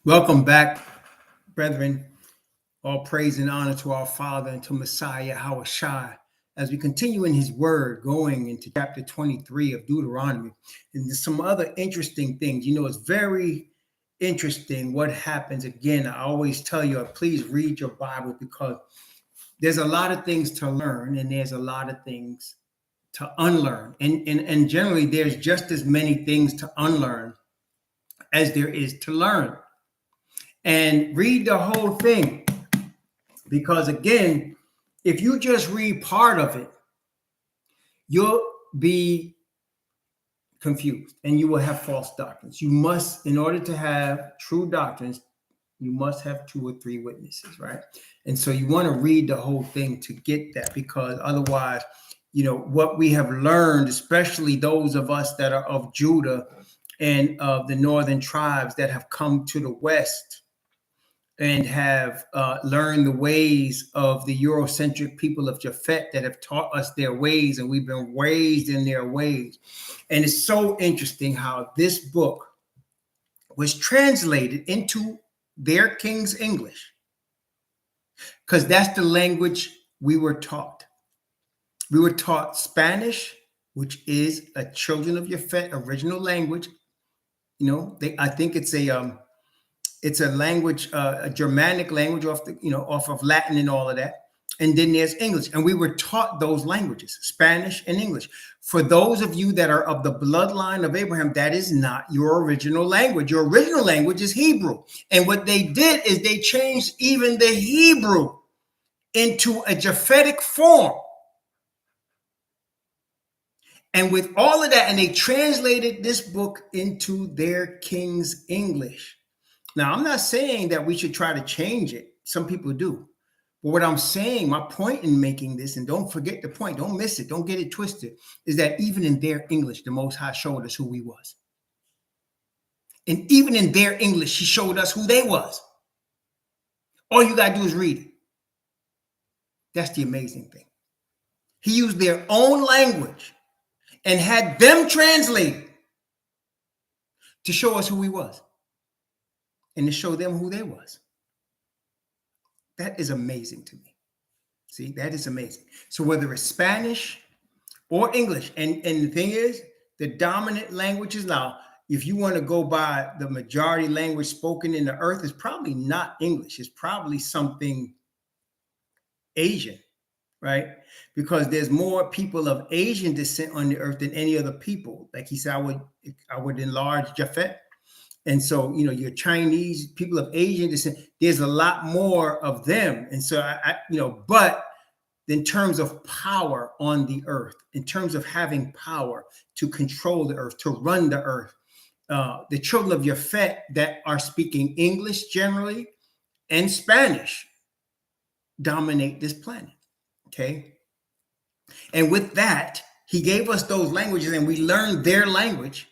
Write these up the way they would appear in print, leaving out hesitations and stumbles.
Welcome back, brethren. All praise and honor to our Father and to Messiah, Hawashai, as we continue in his word, going into chapter 23 of Deuteronomy. And there's some other interesting things. It's very interesting what happens. Again, I always tell you, please read your Bible because there's a lot of things to learn and there's a lot of things to unlearn. And generally, there's just as many things to unlearn as there is to learn. And read the whole thing. Because again, if you just read part of it, you'll be confused and you will have false doctrines. You must, in order to have true doctrines, you must have 2 or 3 witnesses, right? And so you want to read the whole thing to get that, because otherwise, what we have learned, especially those of us that are of Judah and of the northern tribes that have come to the west and have learned the ways of the Eurocentric people of Japhet that have taught us their ways, and we've been raised in their ways. And it's so interesting how this book was translated into their King's English, because that's the language we were taught. We were taught Spanish, which is a children of Japhet original language. I think it's a language, a Germanic language off of Latin and all of that. And then there's English. And we were taught those languages, Spanish and English. For those of you that are of the bloodline of Abraham, that is not your original language. Your original language is Hebrew. And what they did is they changed even the Hebrew into a Japhetic form. And with all of that, and they translated this book into their King's English. Now, I'm not saying that we should try to change it. Some people do. But what I'm saying, my point in making this, and don't forget the point, don't miss it, don't get it twisted, is that even in their English, the Most High showed us who he was. And even in their English, he showed us who they was. All you got to do is read it. That's the amazing thing. He used their own language and had them translate it to show us who he was and to show them who they was. That is amazing to me. See, that is amazing. So whether it's Spanish or English, and the thing is, the dominant languages now, if you want to go by the majority language spoken in the earth, is probably not English. It's probably something Asian, right? Because there's more people of Asian descent on the earth than any other people. Like he said, I would enlarge Japhet. And so, your Chinese, people of Asian descent, there's a lot more of them. And so, but in terms of power on the earth, in terms of having power to control the earth, to run the earth, the children of Japhet that are speaking English generally and Spanish dominate this planet. Okay. And with that, he gave us those languages and we learned their language.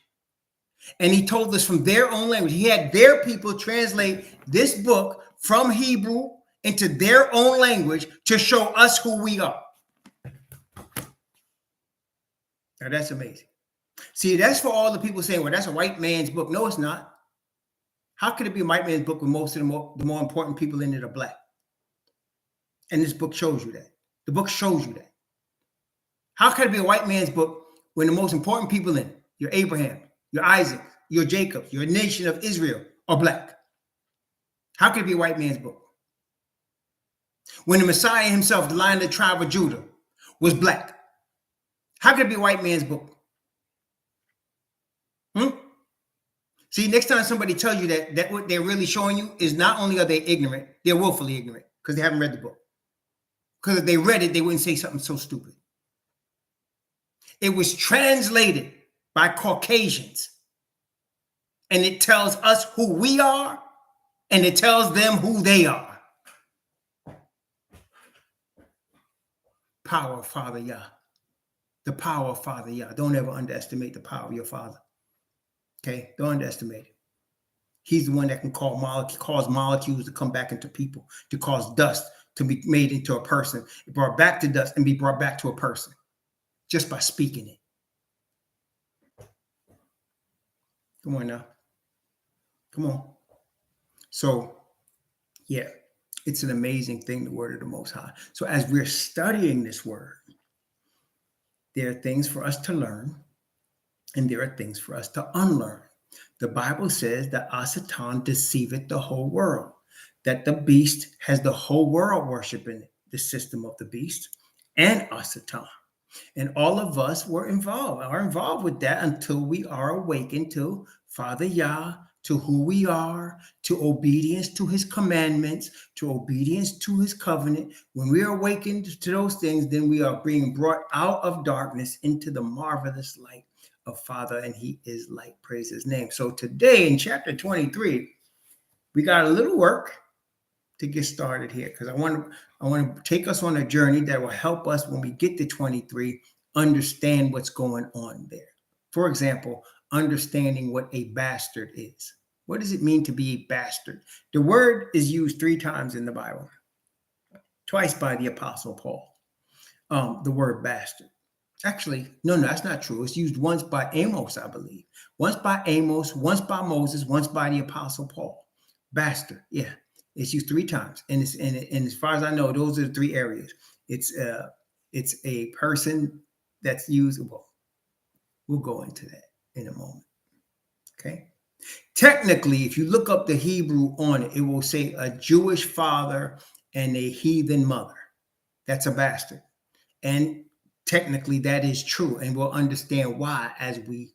And he told us from their own language. He had their people translate this book from Hebrew into their own language to show us who we are. Now that's amazing. See, that's for all the people saying, well, that's a white man's book. No, it's not. How could it be a white man's book when most of the more important people in it are black? And this book shows you that. The book shows you that. How could it be a white man's book when the most important people in it, you're Abraham, you're Isaac, you're Jacob, you're a nation of Israel, are black? How could it be a white man's book? When the Messiah himself, the Lion of the tribe of Judah, was black. How could it be a white man's book? See, next time somebody tells you that what they're really showing you is not only are they ignorant, they're willfully ignorant because they haven't read the book. Because if they read it, they wouldn't say something so stupid. It was translated by Caucasians. And it tells us who we are, and it tells them who they are. Power of Father Yah. The power of Father Yah. Don't ever underestimate the power of your Father. Okay? Don't underestimate it. He's the one that can cause molecules to come back into people, to cause dust to be made into a person, brought back to dust and be brought back to a person just by speaking it. Come on now. Come on. So, yeah, it's an amazing thing, the word of the Most High. So as we're studying this word, there are things for us to learn, and there are things for us to unlearn. The Bible says that Asatan deceiveth the whole world, that the beast has the whole world worshiping the system of the beast and Asatan. And all of us are involved with that until we are awakened to Father Yah, to who we are, to obedience to his commandments, to obedience to his covenant. When we are awakened to those things, then we are being brought out of darkness into the marvelous light of Father, and he is light. Praise his name. So today in chapter 23, we got a little work to get started here, because I want to take us on a journey that will help us when we get to 23 understand what's going on there. For example, understanding what a bastard is. What does it mean to be a bastard? The word is used 3 times in the Bible, twice by the Apostle Paul. The word bastard. Actually, no, that's not true. It's used once by Amos, I believe. Once by Amos, once by Moses, once by the Apostle Paul. Bastard, yeah. It's used 3 times. And as far as I know, those are the 3 areas. It's a person that's used. Well, we'll go into that in a moment. Okay. Technically, if you look up the Hebrew on it, it will say a Jewish father and a heathen mother. That's a bastard. And technically that is true, and we'll understand why as we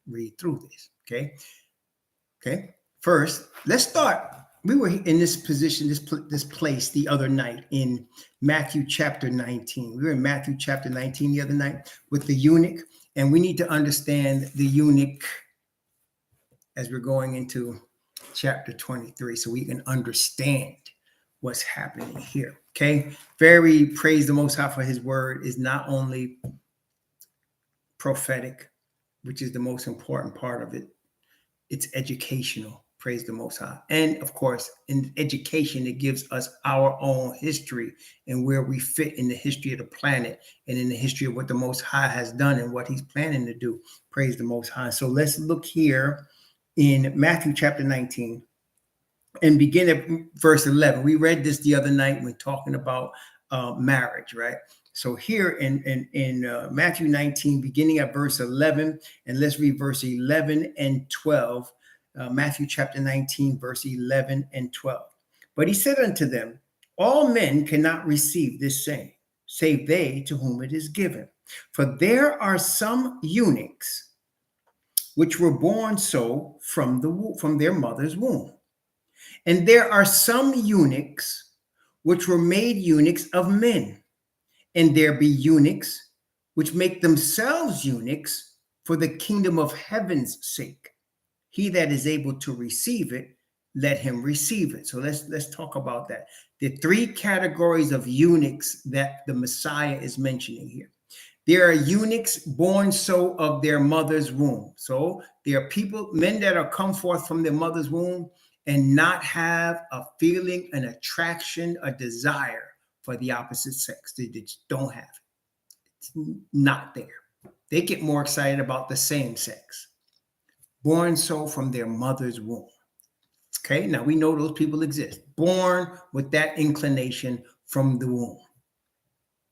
read through this. Okay. First, let's start. We were in this position, this place the other night in Matthew chapter 19. We were in Matthew chapter 19 the other night with the eunuch, and we need to understand the eunuch as we're going into chapter 23 so we can understand what's happening here. Okay. Very praise the Most High for his word is not only prophetic, which is the most important part of it. It's educational. Praise the Most High. And of course, in education, it gives us our own history and where we fit in the history of the planet and in the history of what the Most High has done and what he's planning to do. Praise the Most High. So let's look here in Matthew chapter 19 and begin at verse 11. We read this the other night when talking about marriage, right? So here in Matthew 19, beginning at verse 11, and let's read verse 11 and 12. Matthew chapter 19, verse 11 and 12. But he said unto them, all men cannot receive this saying, save they to whom it is given. For there are some eunuchs which were born so from their mother's womb. And there are some eunuchs which were made eunuchs of men. And there be eunuchs which make themselves eunuchs for the kingdom of heaven's sake. He that is able to receive it, let him receive it. So let's talk about that. The 3 categories of eunuchs that the Messiah is mentioning here. There are eunuchs born so of their mother's womb. So there are men that are come forth from their mother's womb and not have a feeling, an attraction, a desire for the opposite sex. They just don't have it. It's not there. They get more excited about the same sex. Born so from their mother's womb. Okay, now we know those people exist. Born with that inclination from the womb.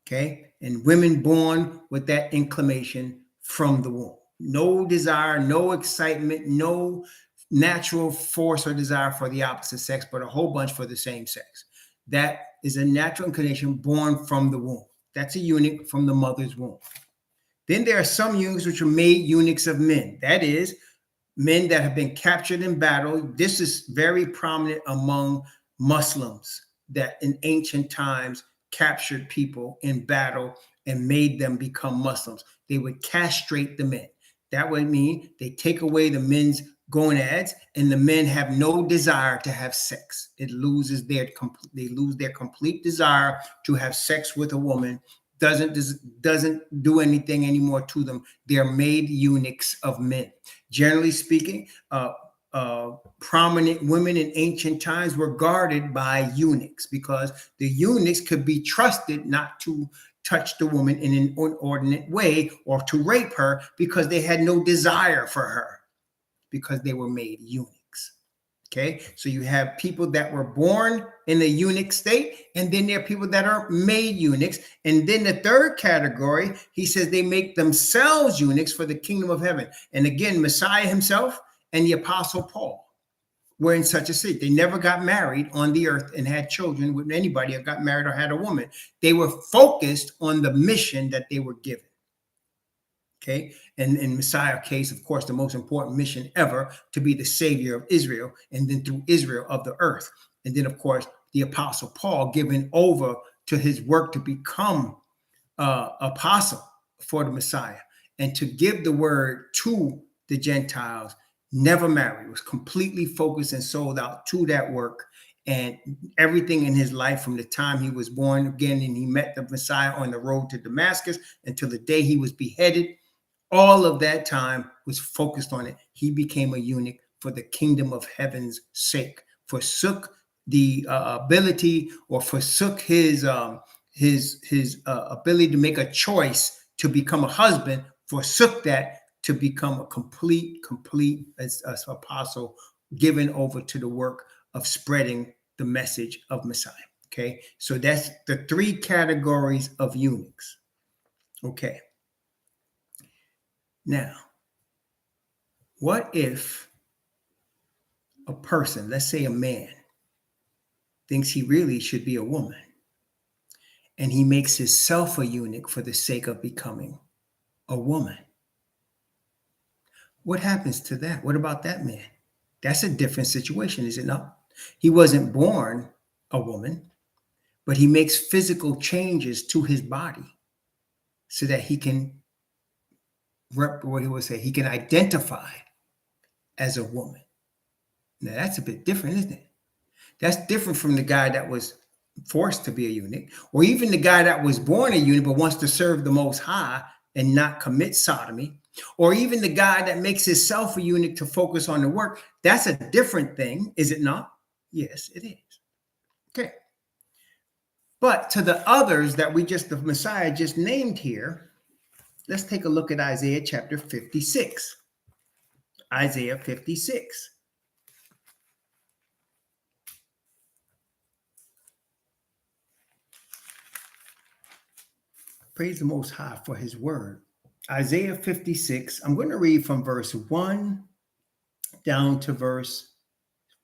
Okay, and women born with that inclination from the womb. No desire, no excitement, no natural force or desire for the opposite sex, but a whole bunch for the same sex. That is a natural inclination born from the womb. That's a eunuch from the mother's womb. Then there are some eunuchs which are made eunuchs of men. That is, men that have been captured in battle. This is very prominent among Muslims that in ancient times captured people in battle and made them become Muslims. They would castrate the men. That would mean they take away the men's gonads and the men have no desire to have sex. They lose their complete desire to have sex with a woman. Doesn't do anything anymore to them. They're made eunuchs of men. Generally speaking, prominent women in ancient times were guarded by eunuchs because the eunuchs could be trusted not to touch the woman in an inordinate way or to rape her because they had no desire for her because they were made eunuchs. Okay, so you have people that were born in a eunuch state, and then there are people that are made eunuchs. And then the third category, he says they make themselves eunuchs for the kingdom of heaven. And again, Messiah himself and the apostle Paul were in such a state. They never got married on the earth and had children with anybody, or got married or had a woman. They were focused on the mission that they were given. Okay, and in Messiah's case, of course, the most important mission ever, to be the savior of Israel, and then through Israel of the earth. And then, of course, the apostle Paul given over to his work to become apostle for the Messiah and to give the word to the Gentiles. Never married, was completely focused and sold out to that work. And everything in his life, from the time he was born again and he met the Messiah on the road to Damascus until the day he was beheaded, all of that time was focused on it. He became a eunuch for the kingdom of heaven's sake, forsook the ability, or forsook his ability to make a choice to become a husband, forsook that to become a complete as apostle, given over to the work of spreading the message of Messiah. Okay, so that's the three categories of eunuchs. Okay. Now, what if a person, let's say a man, thinks he really should be a woman, and he makes himself a eunuch for the sake of becoming a woman? What happens to that? What about that man? That's a different situation, is it not? He wasn't born a woman, but he makes physical changes to his body so that he can, what he would say, he can identify as a woman. Now, that's a bit different, isn't it? That's different from the guy that was forced to be a eunuch, or even the guy that was born a eunuch but wants to serve the Most High and not commit sodomy, or even the guy that makes himself a eunuch to focus on the work. That's a different thing, is it not? Yes, it is. Okay. But to the others that the Messiah just named here, let's take a look at Isaiah chapter 56. Isaiah 56. Praise the Most High for his word. Isaiah 56, I'm going to read from verse 1 down to verse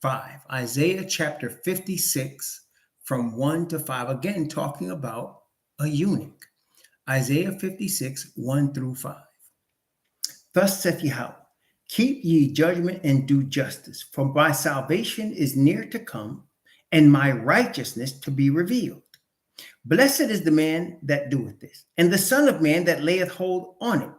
5. Isaiah chapter 56, from 1 to 5, again talking about a eunuch. Isaiah 56, 1 through 5. Thus saith Yahweh, keep ye judgment and do justice, for my salvation is near to come, and my righteousness to be revealed. Blessed is the man that doeth this, and the son of man that layeth hold on it,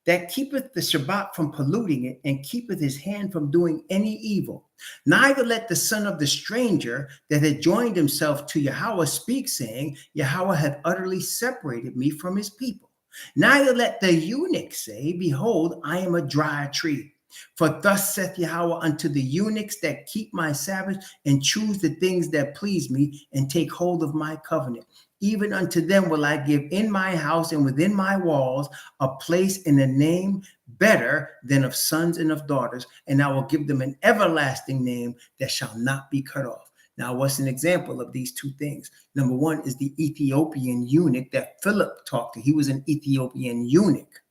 that keepeth the Shabbat from polluting it, and keepeth his hand from doing any evil. Neither let the son of the stranger that had joined himself to Yahweh speak, saying, Yahweh hath utterly separated me from his people. Neither let the eunuch say, behold, I am a dry tree. For thus saith Yahweh unto the eunuchs that keep my Sabbath, and choose the things that please me, and take hold of my covenant. Even unto them will I give in my house and within my walls a place in a name better than of sons and of daughters, and I will give them an everlasting name that shall not be cut off. Now, what's an example of these two things? Number one is the Ethiopian eunuch that Philip talked to. He was an Ethiopian eunuch.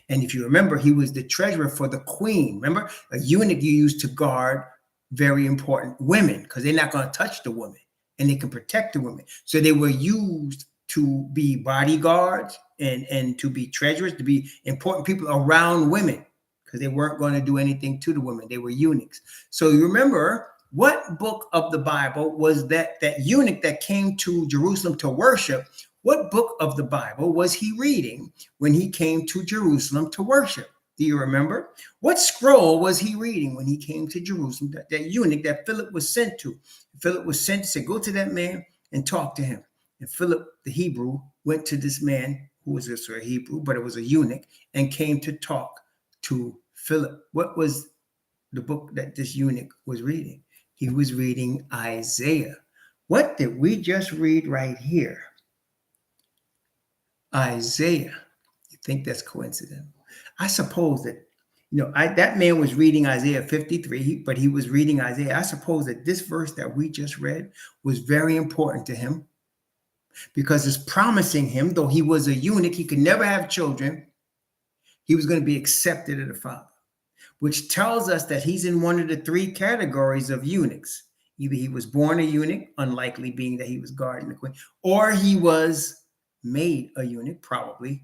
And if you remember, he was the treasurer for the queen. Remember, a eunuch you use to guard very important women, because they're not going to touch the woman, and they can protect the women. So they were used to be bodyguards and to be treasurers, to be important people around women, because they weren't going to do anything to the women. They were eunuchs. So you remember, what book of the Bible was that eunuch that came to Jerusalem to worship? What book of the Bible was he reading when he came to Jerusalem to worship? Do you remember? What scroll was he reading when he came to Jerusalem, that eunuch that Philip was sent to? Philip was sent to say, go to that man and talk to him. And Philip, the Hebrew, went to this man who was a Hebrew, but it was a eunuch, and came to talk to Philip. What was the book that this eunuch was reading? He was reading Isaiah. What did we just read right here? Isaiah. You think that's coincidental? I suppose that, That man was reading Isaiah 53, but he was reading Isaiah. I suppose that this verse that we just read was very important to him because it's promising him, though he was a eunuch, he could never have children, he was going to be accepted of the Father, which tells us that he's in one of the three categories of eunuchs. Either he was born a eunuch, unlikely being that he was guarding the queen, or he was made a eunuch, probably,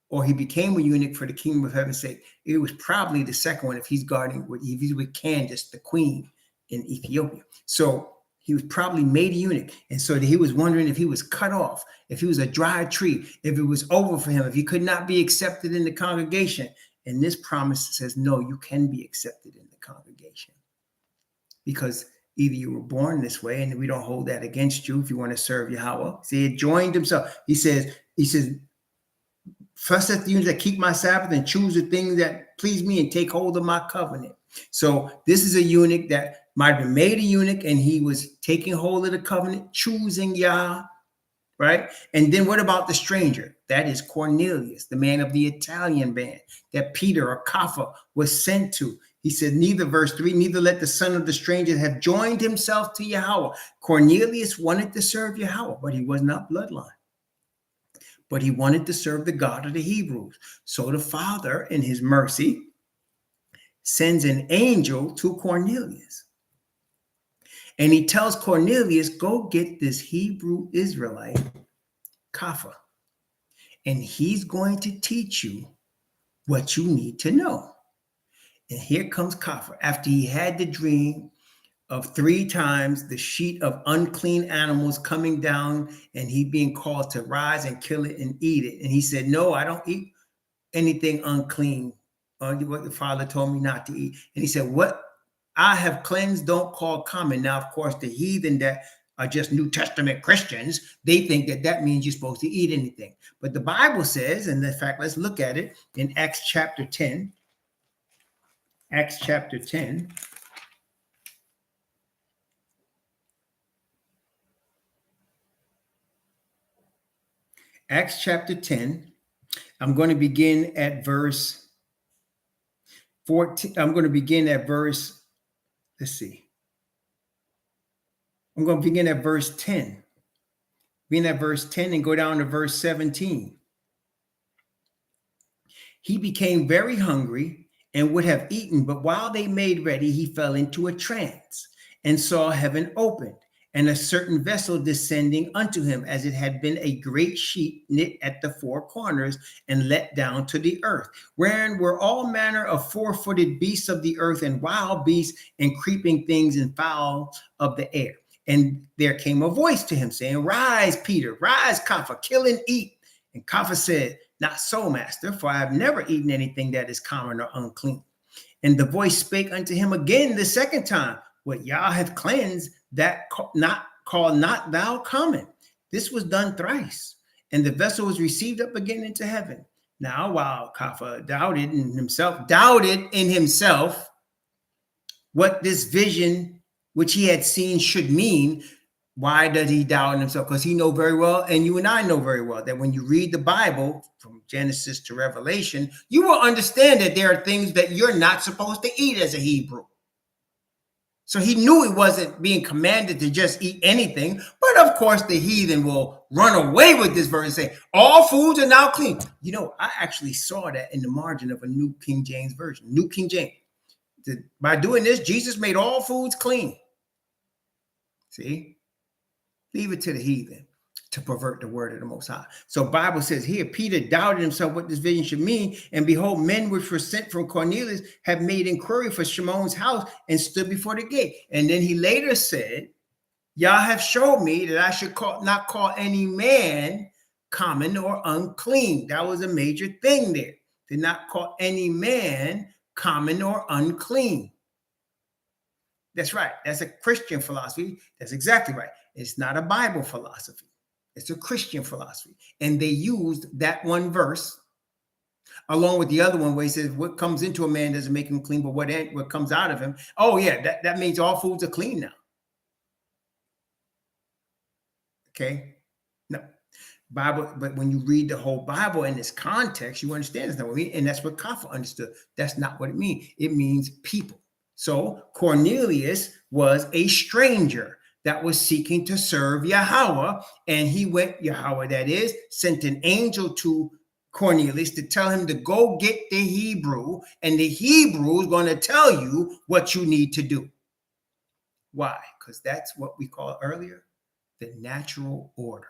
or he became a eunuch for the kingdom of heaven's sake. It was probably the second one if he's if he's with Candace, the queen in Ethiopia. So he was probably made a eunuch. And so he was wondering if he was cut off, if he was a dry tree, if it was over for him, if he could not be accepted in the congregation. And this promise says, no, you can be accepted in the congregation because either you were born this way, and we don't hold that against you if you want to serve Yahweh. See, he joined himself. He says, first at the eunuchs that keep my Sabbath and choose the things that please me and take hold of my covenant. So this is a eunuch that might have been made a eunuch, and he was taking hold of the covenant, choosing Yah, right? And then what about the stranger? That is Cornelius, the man of the Italian band that Peter or Kepha was sent to. He said, verse 3, neither let the son of the stranger have joined himself to Yahweh. Cornelius wanted to serve Yahweh, but he was not bloodline. But he wanted to serve the God of the Hebrews. So the Father, in his mercy, sends an angel to Cornelius. And he tells Cornelius, go get this Hebrew Israelite, Kepha, and he's going to teach you what you need to know. And here comes Kepha. After he had the dream of 3 times the sheet of unclean animals coming down and he being called to rise and kill it and eat it. And he said, no, I don't eat anything unclean. What the Father told me not to eat. And he said, what I have cleansed, don't call common. Now, of course, the heathen that are just New Testament Christians, they think that that means you're supposed to eat anything. But the Bible says, and in fact, let's look at it in Acts chapter 10. Acts chapter 10. Acts chapter 10. I'm going to begin at verse 14. I'm going to begin at verse, let's see. I'm going to begin at verse 10. Begin at verse 10 and go down to verse 17. He became very hungry and would have eaten, but while they made ready, he fell into a trance and saw heaven opened and a certain vessel descending unto him, as it had been a great sheet knit at the 4 corners and let down to the earth, wherein were all manner of 4-footed beasts of the earth and wild beasts and creeping things and fowl of the air. And there came a voice to him saying, rise, Peter, rise, Kepha, kill and eat. And Kepha said, not so, master, for I have never eaten anything that is common or unclean. And the voice spake unto him again the second time, what Yah hath cleansed, that call not thou common. This was done thrice. And the vessel was received up again into heaven. Now, while Kepha doubted in himself what this vision which he had seen should mean. Why does he doubt in himself? Because he know very well, and you and I know very well, that when you read the Bible from Genesis to Revelation, you will understand that there are things that you're not supposed to eat as a Hebrew. So he knew he wasn't being commanded to just eat anything. But of course, the heathen will run away with this verse and say, all foods are now clean. I actually saw that in the margin of a New King James version, New King James. By doing this, Jesus made all foods clean. See? Leave it to the heathen to pervert the word of the Most High. So Bible says here, Peter doubted himself what this vision should mean. And behold, men which were sent from Cornelius have made inquiry for Shimon's house and stood before the gate. And then he later said, Yah have showed me that I should not call any man common or unclean. That was a major thing there. To not call any man common or unclean. That's right. That's a Christian philosophy. That's exactly right. It's not a Bible philosophy. It's a Christian philosophy. And they used that one verse along with the other one where he says, what comes into a man doesn't make him clean, but what comes out of him. Oh, yeah, that means all foods are clean now. Okay. No. Bible, but when you read the whole Bible in this context, you understand that's not what it means. And that's what Kaffa understood. That's not what it means. It means people. So Cornelius was a stranger that was seeking to serve Yahweh. And he went, Yahweh, that is, sent an angel to Cornelius to tell him to go get the Hebrew, and the Hebrew is going to tell you what you need to do. Why? Because that's what we call earlier the natural order.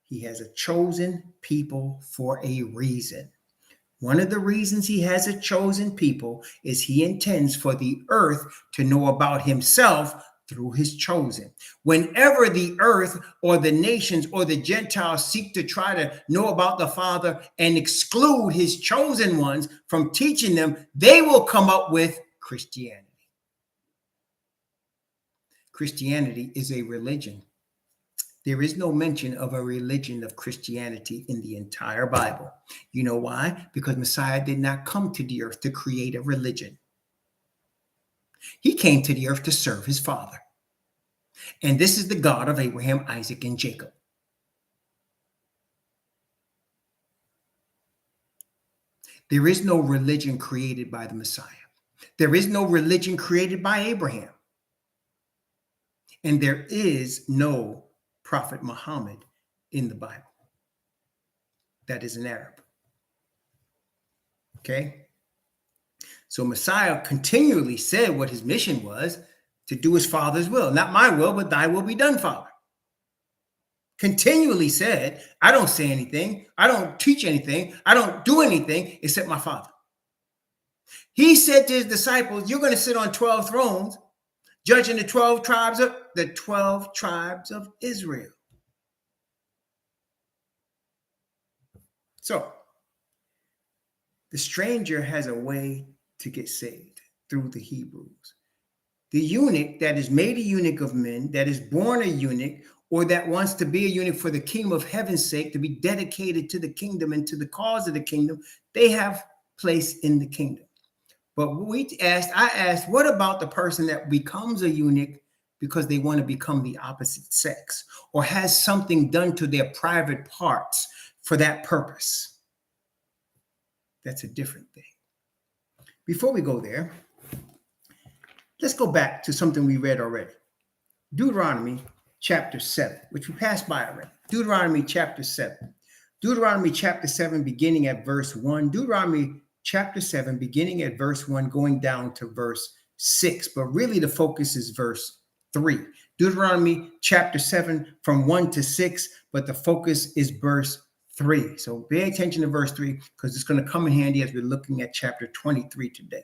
He has a chosen people for a reason. One of the reasons he has a chosen people is he intends for the earth to know about himself through his chosen. Whenever the earth or the nations or the Gentiles seek to try to know about the Father and exclude his chosen ones from teaching them, they will come up with Christianity. Christianity is a religion. There is no mention of a religion of Christianity in the entire Bible. You know why? Because Messiah did not come to the earth to create a religion. He came to the earth to serve his Father. And this is the God of Abraham, Isaac, and Jacob. There is no religion created by the Messiah. There is no religion created by Abraham. And there is no Prophet Muhammad in the Bible. That is an Arab. Okay? So Messiah continually said what his mission was, to do his Father's will. Not my will, but thy will be done, Father. Continually said, I don't say anything. I don't teach anything. I don't do anything except my Father. He said to his disciples, you're going to sit on 12 thrones, judging the 12 tribes of Israel. So the stranger has a way to get saved through the Hebrews. The eunuch that is made a eunuch of men, that is born a eunuch, or that wants to be a eunuch for the kingdom of heaven's sake, to be dedicated to the kingdom and to the cause of the kingdom, they have place in the kingdom. But I asked, what about the person that becomes a eunuch because they want to become the opposite sex, or has something done to their private parts for that purpose? That's a different thing. Before we go there, let's go back to something we read already. Deuteronomy chapter 7, which we passed by already. Deuteronomy chapter 7. Deuteronomy chapter 7, beginning at verse 1. Deuteronomy chapter 7, beginning at verse 1, going down to verse 6. But really the focus is verse 3. Deuteronomy chapter 7 from 1 to 6, but the focus is verse 3. So pay attention to verse 3 because it's going to come in handy as we're looking at chapter 23 today.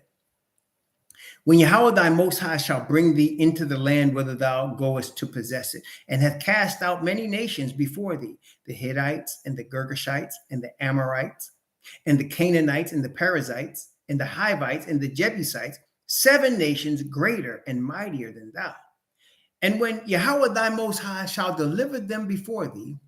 When Yahweh thy Most High shall bring thee into the land whither thou goest to possess it, and hath cast out many nations before thee, the Hittites and the Girgashites and the Amorites and the Canaanites and the Perizzites and the Hivites and the Jebusites, 7 nations greater and mightier than thou. And when Yahweh thy Most High shall deliver them before thee,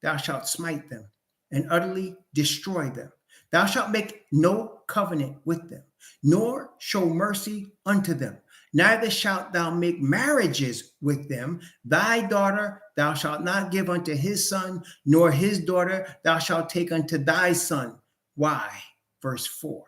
thou shalt smite them and utterly destroy them. Thou shalt make no covenant with them, nor show mercy unto them. Neither shalt thou make marriages with them. Thy daughter thou shalt not give unto his son, nor his daughter thou shalt take unto thy son. Why? Verse 4.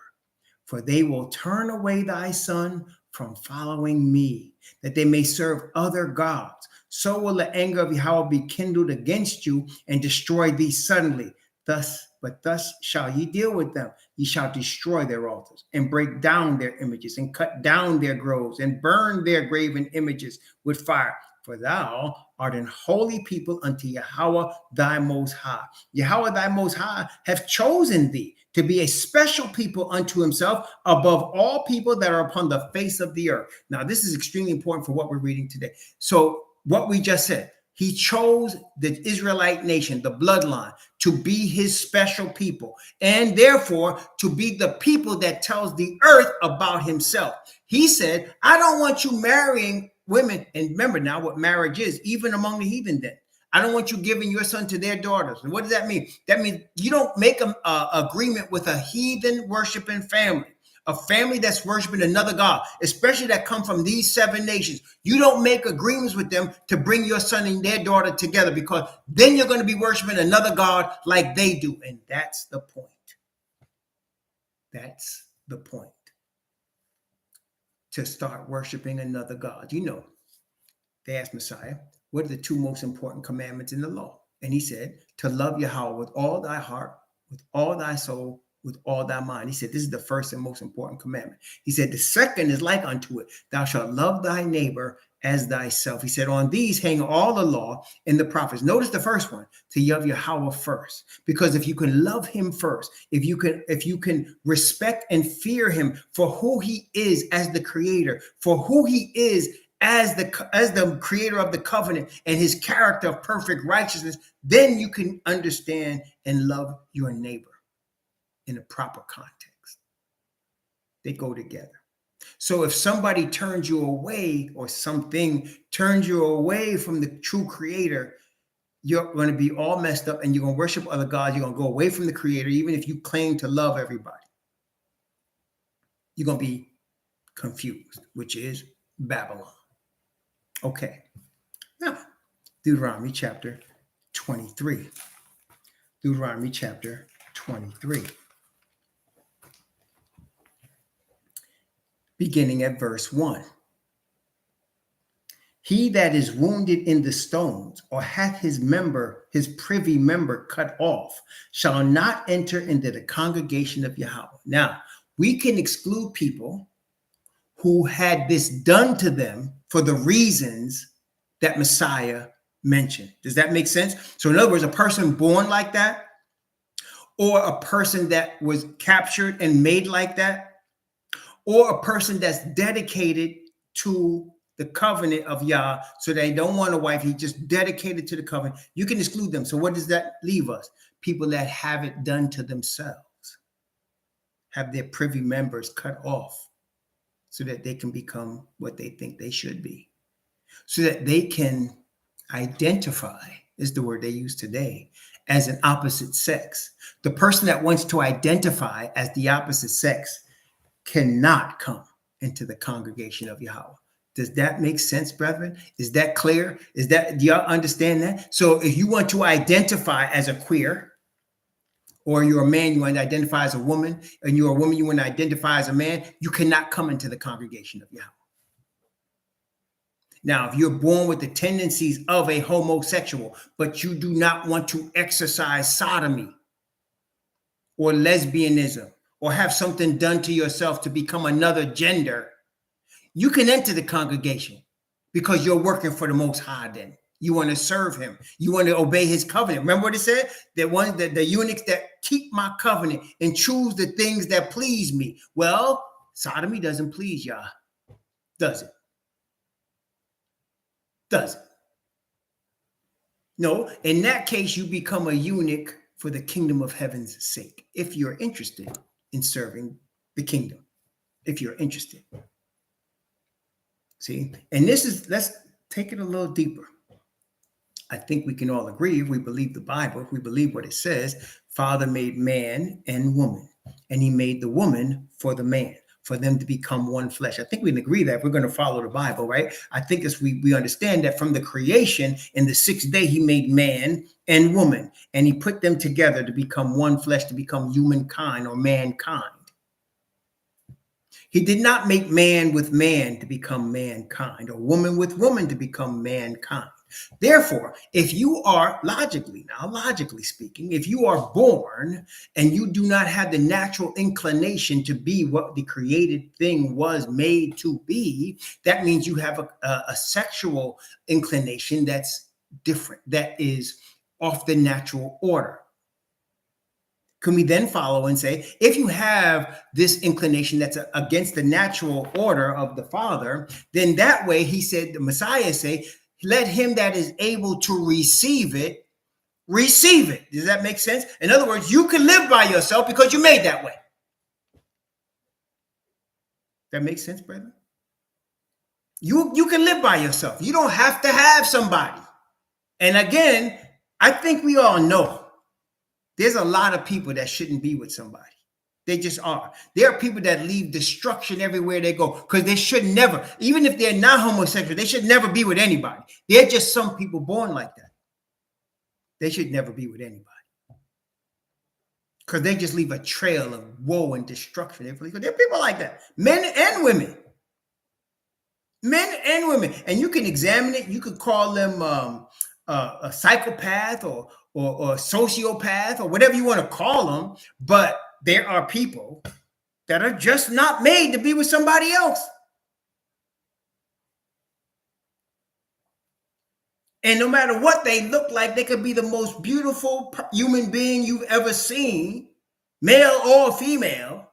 For they will turn away thy son from following me, that they may serve other gods. So will the anger of Yahweh be kindled against you and destroy thee suddenly. Thus shall ye deal with them. Ye shall destroy their altars and break down their images and cut down their groves and burn their graven images with fire. For thou art an holy people unto Yahweh thy Most High. Yahweh thy Most High hath chosen thee to be a special people unto himself above all people that are upon the face of the earth. Now, this is extremely important for what we're reading today. So what we just said, he chose the Israelite nation, the bloodline, to be his special people, and therefore to be the people that tells the earth about himself. He said, I don't want you marrying women. And remember now what marriage is, even among the heathen then. I don't want you giving your son to their daughters. And what does that mean? That means you don't make an agreement with a heathen worshiping family. A family that's worshiping another God, especially that come from these 7 nations. You don't make agreements with them to bring your son and their daughter together, because then you're going to be worshiping another God like they do. And that's the point. That's the point. To start worshiping another God. You know, they asked Messiah, what are the 2 most important commandments in the law? And he said, to love Yahweh with all thy heart, with all thy soul, with all thy mind. He said, this is the first and most important commandment. He said, the second is like unto it. Thou shalt love thy neighbor as thyself. He said, on these hang all the law and the prophets. Notice the first one, to love Yahweh first. Because if you can love him first, if you can respect and fear him for who he is as the creator, for who he is as the creator of the covenant and his character of perfect righteousness, then you can understand and love your neighbor in a proper context. They go together. So if somebody turns you away, or something turns you away from the true creator, you're going to be all messed up and you're going to worship other gods. You're going to go away from the creator, even if you claim to love everybody. You're going to be confused, which is Babylon. Okay. Now, Deuteronomy chapter 23. Deuteronomy chapter 23. Beginning at verse 1. He that is wounded in the stones, or hath his privy member cut off, shall not enter into the congregation of Yahweh. Now, we can exclude people who had this done to them for the reasons that Messiah mentioned. Does that make sense? So in other words, a person born like that, or a person that was captured and made like that, or a person that's dedicated to the covenant of Yah, so they don't want a wife, he just dedicated to the covenant. You can exclude them. So what does that leave us? People that have it done to themselves, have their privy members cut off, so that they can become what they think they should be, so that they can identify, is the word they use today, as an opposite sex. The person that wants to identify as the opposite sex cannot come into the congregation of Yahweh. Does that make sense, brethren? Is that clear? Do y'all understand that? So if you want to identify as a queer, or you're a man, you want to identify as a woman, and you're a woman, you want to identify as a man, you cannot come into the congregation of Yahweh. Now, if you're born with the tendencies of a homosexual, but you do not want to exercise sodomy or lesbianism, or have something done to yourself to become another gender, you can enter the congregation, because you're working for the Most High then. You want to serve him. You want to obey his covenant. Remember what it said? The eunuchs that keep my covenant and choose the things that please me. Well, sodomy doesn't please Yah, does it? Does it? No, in that case, you become a eunuch for the kingdom of heaven's sake, if you're interested in serving the kingdom, if you're interested. See, and let's take it a little deeper. I think we can all agree, if we believe the Bible, if we believe what it says, Father made man and woman, and he made the woman for the man, for them to become one flesh. I think we can agree that if we're going to follow the Bible, right? I think as we understand that from the creation, in the 6th day, he made man and woman, and he put them together to become one flesh, to become humankind or mankind. He did not make man with man to become mankind, or woman with woman to become mankind. Therefore, if you are logically speaking, if you are born and you do not have the natural inclination to be what the created thing was made to be, that means you have a sexual inclination that's different, that is off the natural order. Can we then follow and say, if you have this inclination that's against the natural order of the Father, then that way, he said, the Messiah say, let him that is able to receive it, receive it. Does that make sense? In other words, you can live by yourself because you're made that way. That makes sense, brother? You can live by yourself. You don't have to have somebody. And again, I think we all know there's a lot of people that shouldn't be with somebody. They just are. There are people that leave destruction everywhere they go because they should never, even if they're not homosexual, they should never be with anybody. They're just some people born like that. They should never be with anybody because they just leave a trail of woe and destruction. There are people like that, men and women. Men and women. And you can examine it. You could call them a psychopath or a sociopath or whatever you want to call them. But there are people that are just not made to be with somebody else. And no matter what they look like, they could be the most beautiful human being you've ever seen, male or female.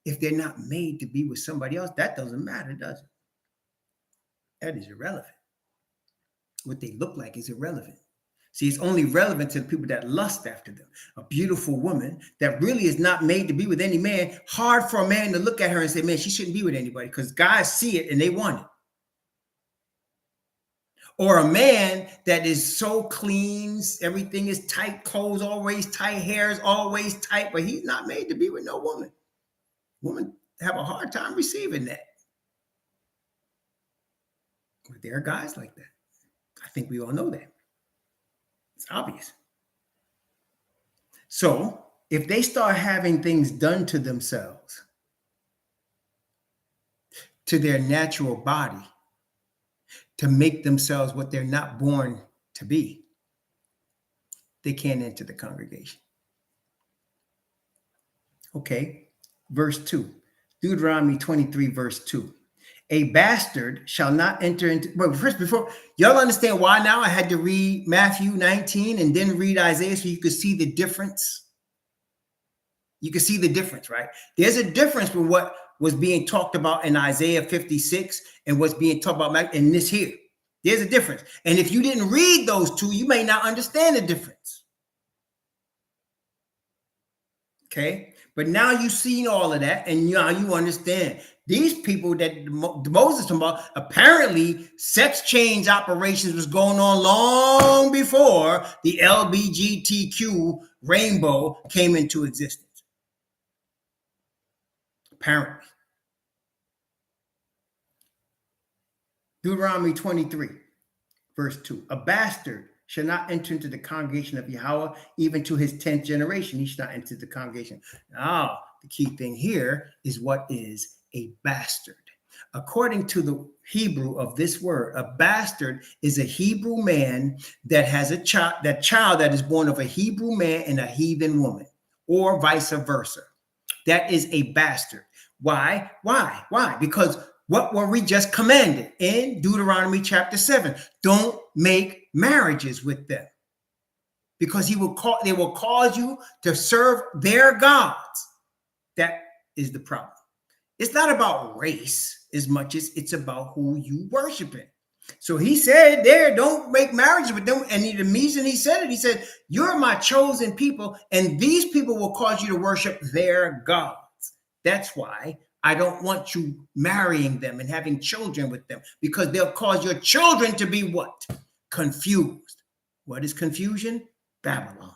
If they're not made to be with somebody else, that doesn't matter, does it? That is irrelevant. What they look like is irrelevant. See, it's only relevant to the people that lust after them. A beautiful woman that really is not made to be with any man. Hard for a man to look at her and say, man, she shouldn't be with anybody, because guys see it and they want it. Or a man that is so clean, everything is tight, clothes always tight, hair is always tight, but he's not made to be with no woman. Women have a hard time receiving that. But there are guys like that. I think we all know that. It's obvious. So if they start having things done to themselves, to their natural body, to make themselves what they're not born to be, they can't enter the congregation. Okay, verse 2. Deuteronomy 23, verse 2. A bastard shall not enter into, but first, before y'all understand why now I had to read Matthew 19 and then read Isaiah so you could see the difference. You can see the difference, right? There's a difference with what was being talked about in Isaiah 56 and what's being talked about in this here. There's a difference. And if you didn't read those two, you may not understand the difference. Okay? But now you've seen all of that, and now you understand. These people that Moses talking about, apparently sex change operations was going on long before the LGBTQ rainbow came into existence. Apparently. Deuteronomy 23, verse 2. A bastard shall not enter into the congregation of Yahweh, even to his 10th generation. He shall not enter the congregation. Now, the key thing here is what is a bastard. According to the Hebrew of this word, a bastard is a Hebrew man that has a child, that is born of a Hebrew man and a heathen woman, or vice versa. That is a bastard. Why? Because what were we just commanded in Deuteronomy chapter 7? Don't make marriages with them, because they will cause you to serve their gods. That is the problem. It's not about race as much as it's about who you worshiping. So he said there, don't make marriages with them. And the reason he said it, he said, you're my chosen people, and these people will cause you to worship their gods. That's why I don't want you marrying them and having children with them, because they'll cause your children to be what? Confused. What is confusion? Babylon.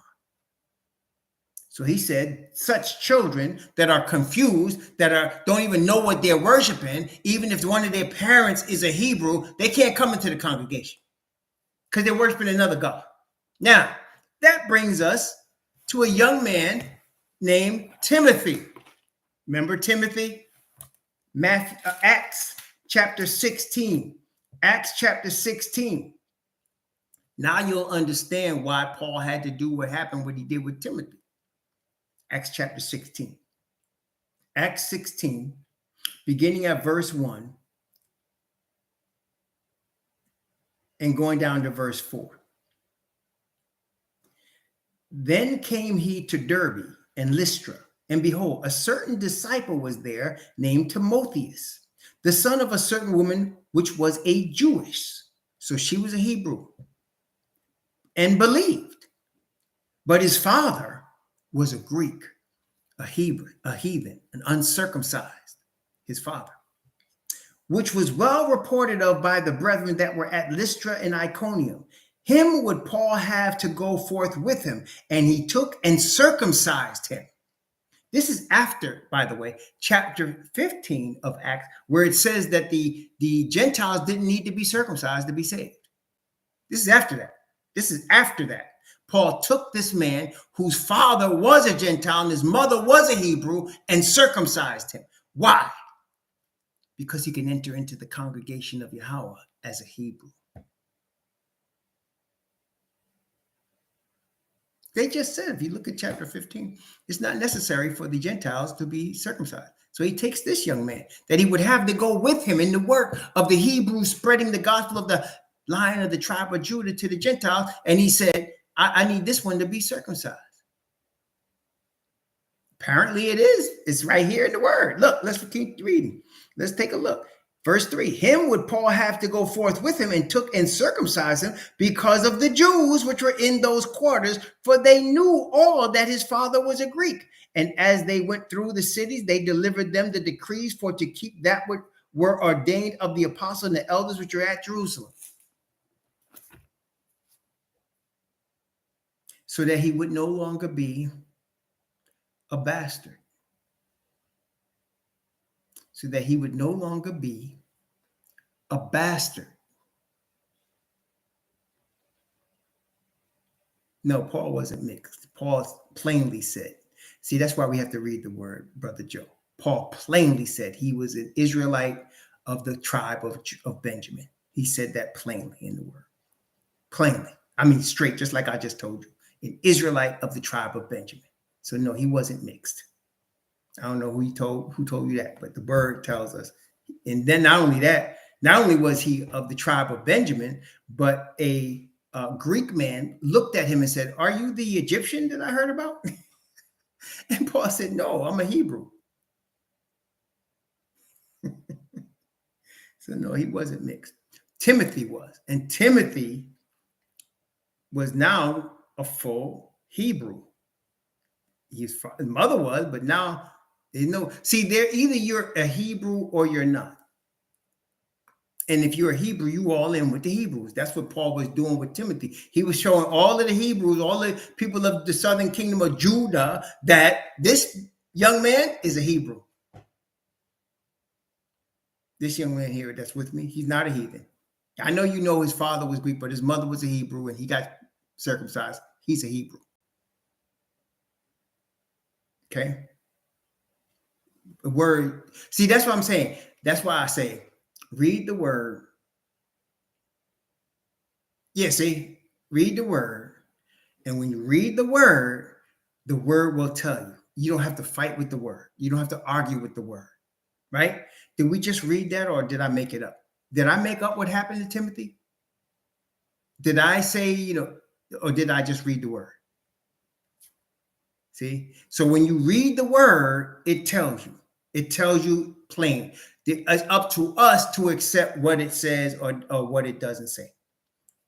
So he said, such children that are confused, that don't even know what they're worshiping, even if one of their parents is a Hebrew, they can't come into the congregation because they're worshiping another God. Now, that brings us to a young named Timothy. Remember Timothy? Acts chapter 16. Acts chapter 16. Now you'll understand why Paul had to do what he did with Timothy. Acts chapter 16. Acts 16, beginning at verse 1 and going down to verse 4. Then came he to Derbe and Lystra, and behold, a certain disciple was there named Timotheus, the son of a certain woman which was a Jewish. So she was a Hebrew and believed. But his father was a Greek, a heathen, an uncircumcised, his father, which was well reported of by the brethren that were at Lystra and Iconium. Him would Paul have to go forth with him, and he took and circumcised him. This is after, by the way, chapter 15 of Acts, where it says that the Gentiles didn't need to be circumcised to be saved. This is after that. This is after that. Paul took this man whose father was a Gentile and his mother was a Hebrew and circumcised him. Why? Because he can enter into the congregation of Yahweh as a Hebrew. They just said, if you look at chapter 15, it's not necessary for the Gentiles to be circumcised. So he takes this young man that he would have to go with him in the work of the Hebrews spreading the gospel of the Lion of the tribe of Judah to the Gentiles. And he said, I need this one to be circumcised. Apparently it is. It's right here in the word. Look, let's keep reading. Let's take a look. Verse 3, him would Paul have to go forth with him and took and circumcised him because of the Jews which were in those quarters, for they knew all that his father was a Greek. And as they went through the cities, they delivered them the decrees for to keep that which were ordained of the apostles and the elders which are at Jerusalem. So that he would no longer be a bastard. So that he would no longer be a bastard. No, Paul wasn't mixed. Paul plainly said, see, that's why we have to read the word, Brother Joe. Paul plainly said he was an Israelite of the tribe of Benjamin. He said that plainly in the word. Plainly. I mean, straight, just like I just told you. An Israelite of the tribe of Benjamin. So no, he wasn't mixed. I don't know who told you that, but the word tells us. And then not only that, not only was he of the tribe of Benjamin, but a Greek man looked at him and said, are you the Egyptian that I heard about? And Paul said, no, I'm a Hebrew. So no, he wasn't mixed. Timothy was. And Timothy was now a full Hebrew. His mother was, but now they know. See, either you're a Hebrew or you're not. And if you're a Hebrew, you all in with the Hebrews. That's what Paul was doing with Timothy. He was showing all of the Hebrews, all the people of the southern kingdom of Judah, that this young man is a Hebrew. This young man here that's with me, he's not a heathen. I know you know his father was Greek, but his mother was a Hebrew and he got circumcised. He's a Hebrew. Okay? The word. See, that's what I'm saying. That's why I say, read the word. Yeah, see, read the word. And when you read the word will tell you. You don't have to fight with the word. You don't have to argue with the word. Right? Did we just read that or did I make it up? Did I make up what happened to Timothy? Did I say, or did I just read the word? See? So when you read the word, it tells you. It tells you plain. It's up to us to accept what it says or what it doesn't say.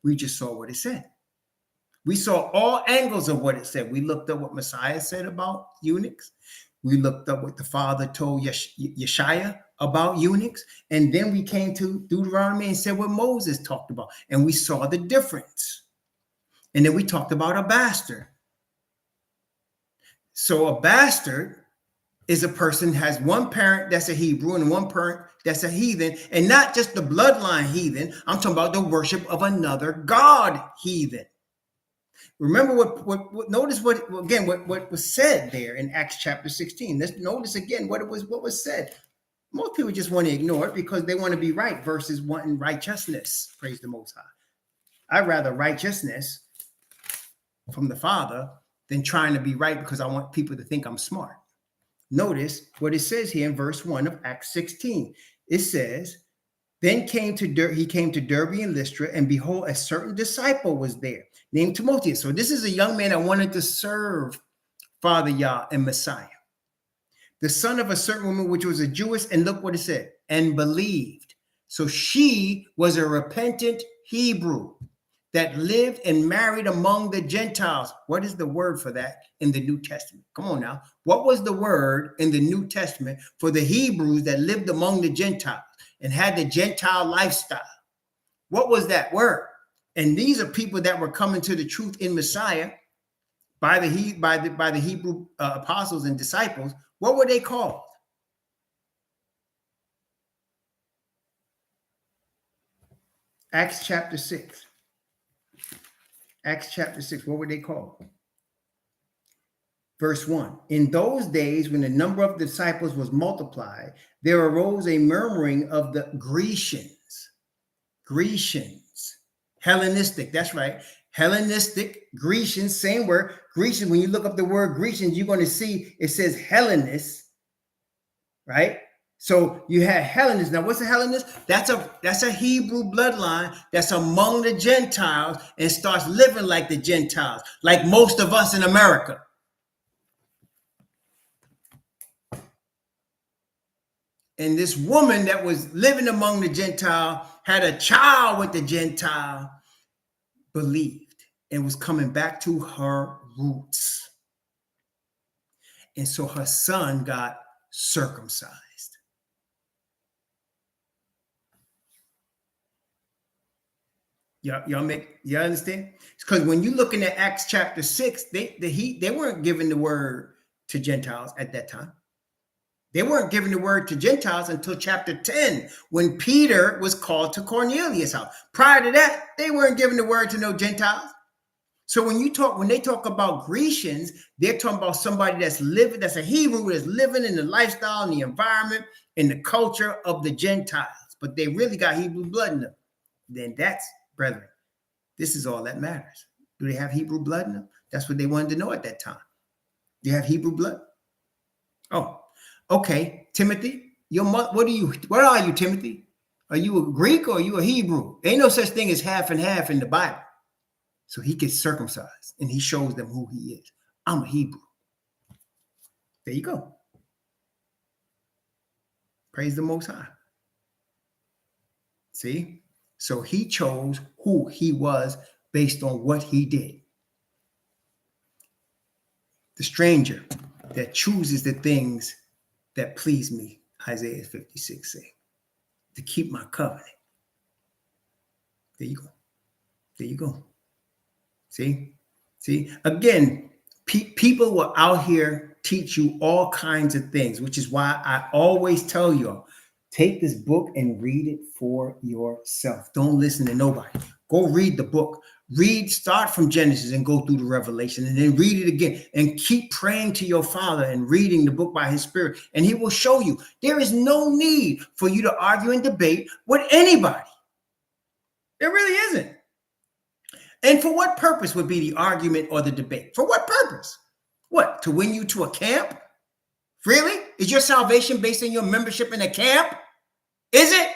We just saw what it said. We saw all angles of what it said. We looked up what Messiah said about eunuchs. We looked up what the Father told Yeshaya about eunuchs. And then we came to Deuteronomy and said what Moses talked about. And we saw the difference. And then we talked about a bastard. So a bastard is a person has one parent that's a Hebrew and one parent that's a heathen, and not just the bloodline heathen. I'm talking about the worship of another god heathen. Remember what notice what was said there in Acts chapter 16. Let's notice again what was said. Most people just want to ignore it because they want to be right versus wanting righteousness. Praise the Most High. I'd rather righteousness from the Father than trying to be right because I want people to think I'm smart. Notice what it says here in verse 1 of Acts 16. It says, then he came to Derbe and Lystra, and behold, a certain disciple was there named Timotheus. So this is a young man that wanted to serve Father Yah and Messiah. The son of a certain woman, which was a Jewess, and look what it said, and believed. So she was a repentant Hebrew that lived and married among the Gentiles. What is the word for that in the New Testament? Come on now. What was the word in the New Testament for the Hebrews that lived among the Gentiles and had the Gentile lifestyle? What was that word? And these are people that were coming to the truth in Messiah, by the Hebrew apostles and disciples, what were they called? Acts chapter 6. Acts chapter 6, what were they called? Verse 1. In those days, when the number of disciples was multiplied, there arose a murmuring of the Grecians. Grecians. Hellenistic, that's right. Hellenistic, Grecians, same word. Grecian, when you look up the word Grecians, you're going to see it says Hellenist, right? So you had Hellenists. Now, what's a Hellenist? That's a Hebrew bloodline that's among the Gentiles and starts living like the Gentiles, like most of us in America. And this woman that was living among the Gentile had a child with the Gentile, believed, and was coming back to her roots. And so her son got circumcised. Y'all understand? Because when you're looking at Acts chapter 6, they weren't giving the word to Gentiles at that time. They weren't giving the word to Gentiles until chapter 10, when Peter was called to Cornelius' house. Prior to that, they weren't giving the word to no Gentiles. So when they talk about Grecians, they're talking about somebody that's a Hebrew that's living in the lifestyle and the environment and the culture of the Gentiles, but they really got Hebrew blood in them. Then that's, brethren, this is all that matters. Do they have Hebrew blood in them? That's what they wanted to know at that time. Do you have Hebrew blood? Oh, okay. Timothy, what are you, Timothy? Are you a Greek or are you a Hebrew? Ain't no such thing as half and half in the Bible. So he gets circumcised and he shows them who he is. I'm a Hebrew. There you go. Praise the Most High. See? So he chose who he was based on what he did. The stranger that chooses the things that please me, Isaiah 56 say, to keep my covenant. There you go. There you go. See? Again, people will out here teach you all kinds of things, which is why I always tell you, take this book and read it for yourself. Don't listen to nobody. Go read the book. Start from Genesis and go through the Revelation and then read it again and keep praying to your Father and reading the book by his Spirit. And he will show you there is no need for you to argue and debate with anybody. There really isn't. And for what purpose would be the argument or the debate? For what purpose? What? To win you to a camp? Really? Is your salvation based on your membership in a camp? Is it?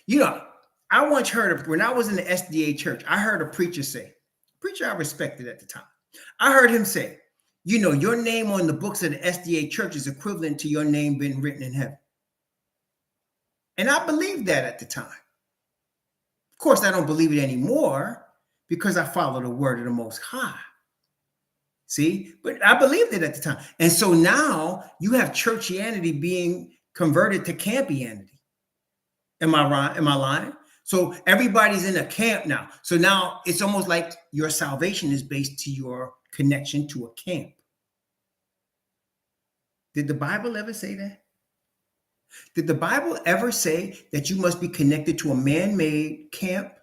You know, I once heard when I was in the SDA church, I heard a preacher I respected at the time. I heard him say, your name on the books of the SDA church is equivalent to your name being written in heaven. And I believed that at the time. Of course, I don't believe it anymore because I follow the word of the Most High. See, but I believed it at the time. And so now you have churchianity being converted to campianity. Am I right? Am I lying? So everybody's in a camp now. So now it's almost like your salvation is based to your connection to a camp. Did the Bible ever say that? Did the Bible ever say that you must be connected to a man-made camp?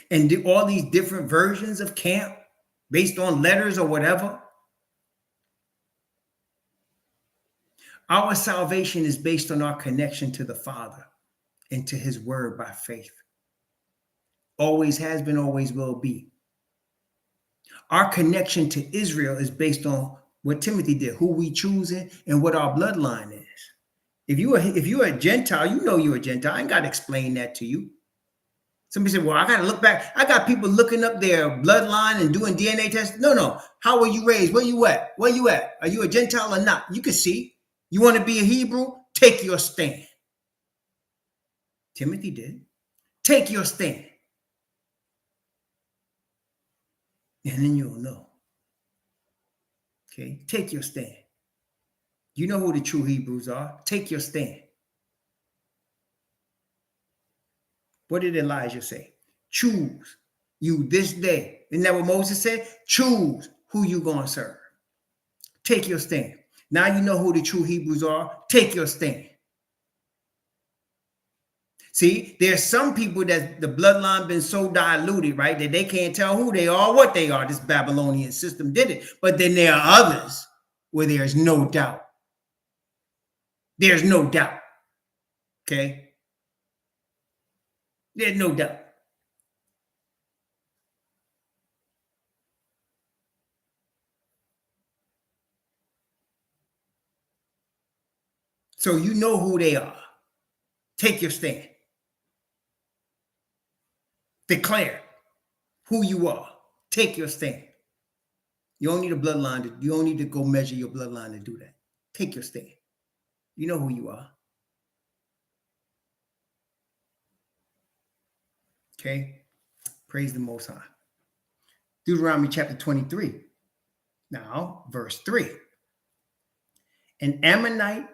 And do all these different versions of camp based on letters or whatever? Our salvation is based on our connection to the Father and to his word by faith. Always has been, always will be. Our connection to Israel is based on what Timothy did, who we choosing, and what our bloodline is. If you're a Gentile, you're a Gentile. I ain't got to explain that to you. Somebody said, well, I got to look back. I got people looking up their bloodline and doing DNA tests. No. How were you raised? Where you at? Where you at? Are you a Gentile or not? You can see. You want to be a Hebrew? Take your stand. Timothy did. Take your stand. And then you'll know. Okay? Take your stand. You know who the true Hebrews are. Take your stand. What did Elijah say? Choose you this day. Isn't that what Moses said? Choose who you going to serve. Take your stand. Now you know who the true Hebrews are. Take your stand. See, there's some people that the bloodline been so diluted, right, that they can't tell who they are, what they are. This Babylonian system did it. But then there are others where there's no doubt. There's no doubt. Okay? There's no doubt. So you know who they are. Take your stand. Declare who you are. Take your stand. You don't need a bloodline. You don't need to go measure your bloodline to do that. Take your stand. You know who you are. Okay? Praise the Most High. Deuteronomy chapter 23. Now, verse 3. An Ammonite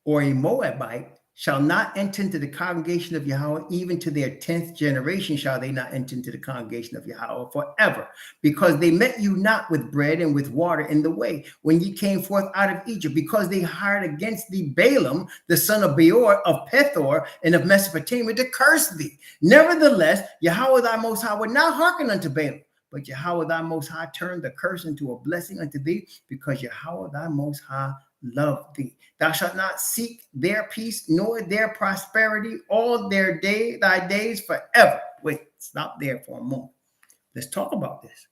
or a Moabite shall not enter into the congregation of Yahweh, even to their 10th generation shall they not enter into the congregation of Yahweh forever, because they met you not with bread and with water in the way, when ye came forth out of Egypt, because they hired against thee Balaam, the son of Beor, of Pethor, and of Mesopotamia, to curse thee. Nevertheless, Yahweh thy Most High would not hearken unto Balaam, but Yahweh thy Most High turned the curse into a blessing unto thee, because Yahweh thy Most High love thee. Thou shalt not seek their peace nor their prosperity all thy days forever. Wait, stop there for a moment. Let's talk about this.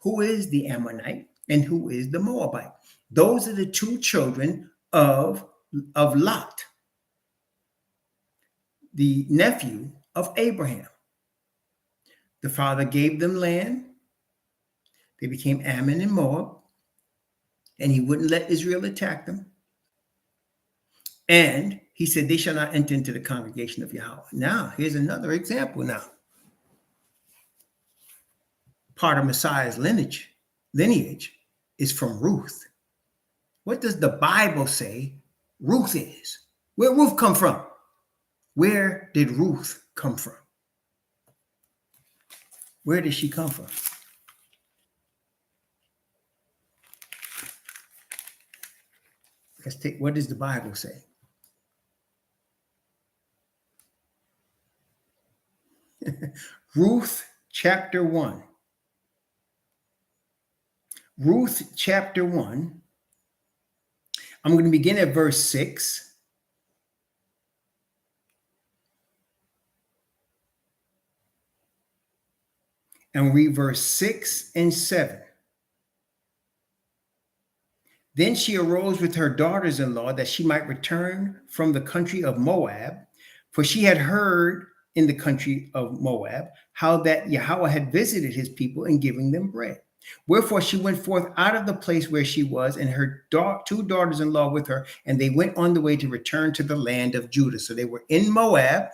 Who is the Ammonite and who is the Moabite? Those are the two children of Lot, the nephew of Abraham. The father gave them land. They became Ammon and Moab, and he wouldn't let Israel attack them. And he said, they shall not enter into the congregation of Yahweh. Now, here's another example now. Part of Messiah's lineage is from Ruth. What does the Bible say Ruth is? Where Ruth come from? Where did Ruth come from? Where did she come from? Let's take, what does the Bible say? Ruth chapter 1. Ruth chapter 1. I'm going to begin at verse 6. And read verse 6 and 7. Then she arose with her daughters-in-law that she might return from the country of Moab, for she had heard in the country of Moab how that Yahweh had visited his people in giving them bread. Wherefore she went forth out of the place where she was, and her two daughters-in-law with her, and they went on the way to return to the land of Judah. So they were in Moab,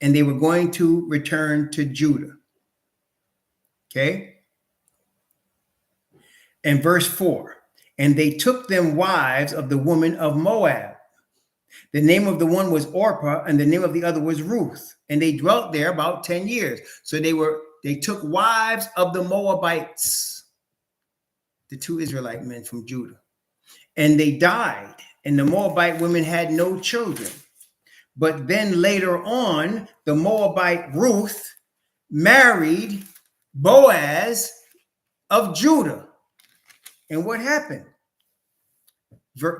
and they were going to return to Judah. Okay? And verse 4. And they took them wives of the women of Moab. The name of the one was Orpah, and the name of the other was Ruth. And they dwelt there about 10 years. So they took wives of the Moabites, the two Israelite men from Judah. And they died, and the Moabite women had no children. But then later on, the Moabite Ruth married Boaz of Judah. And what happened?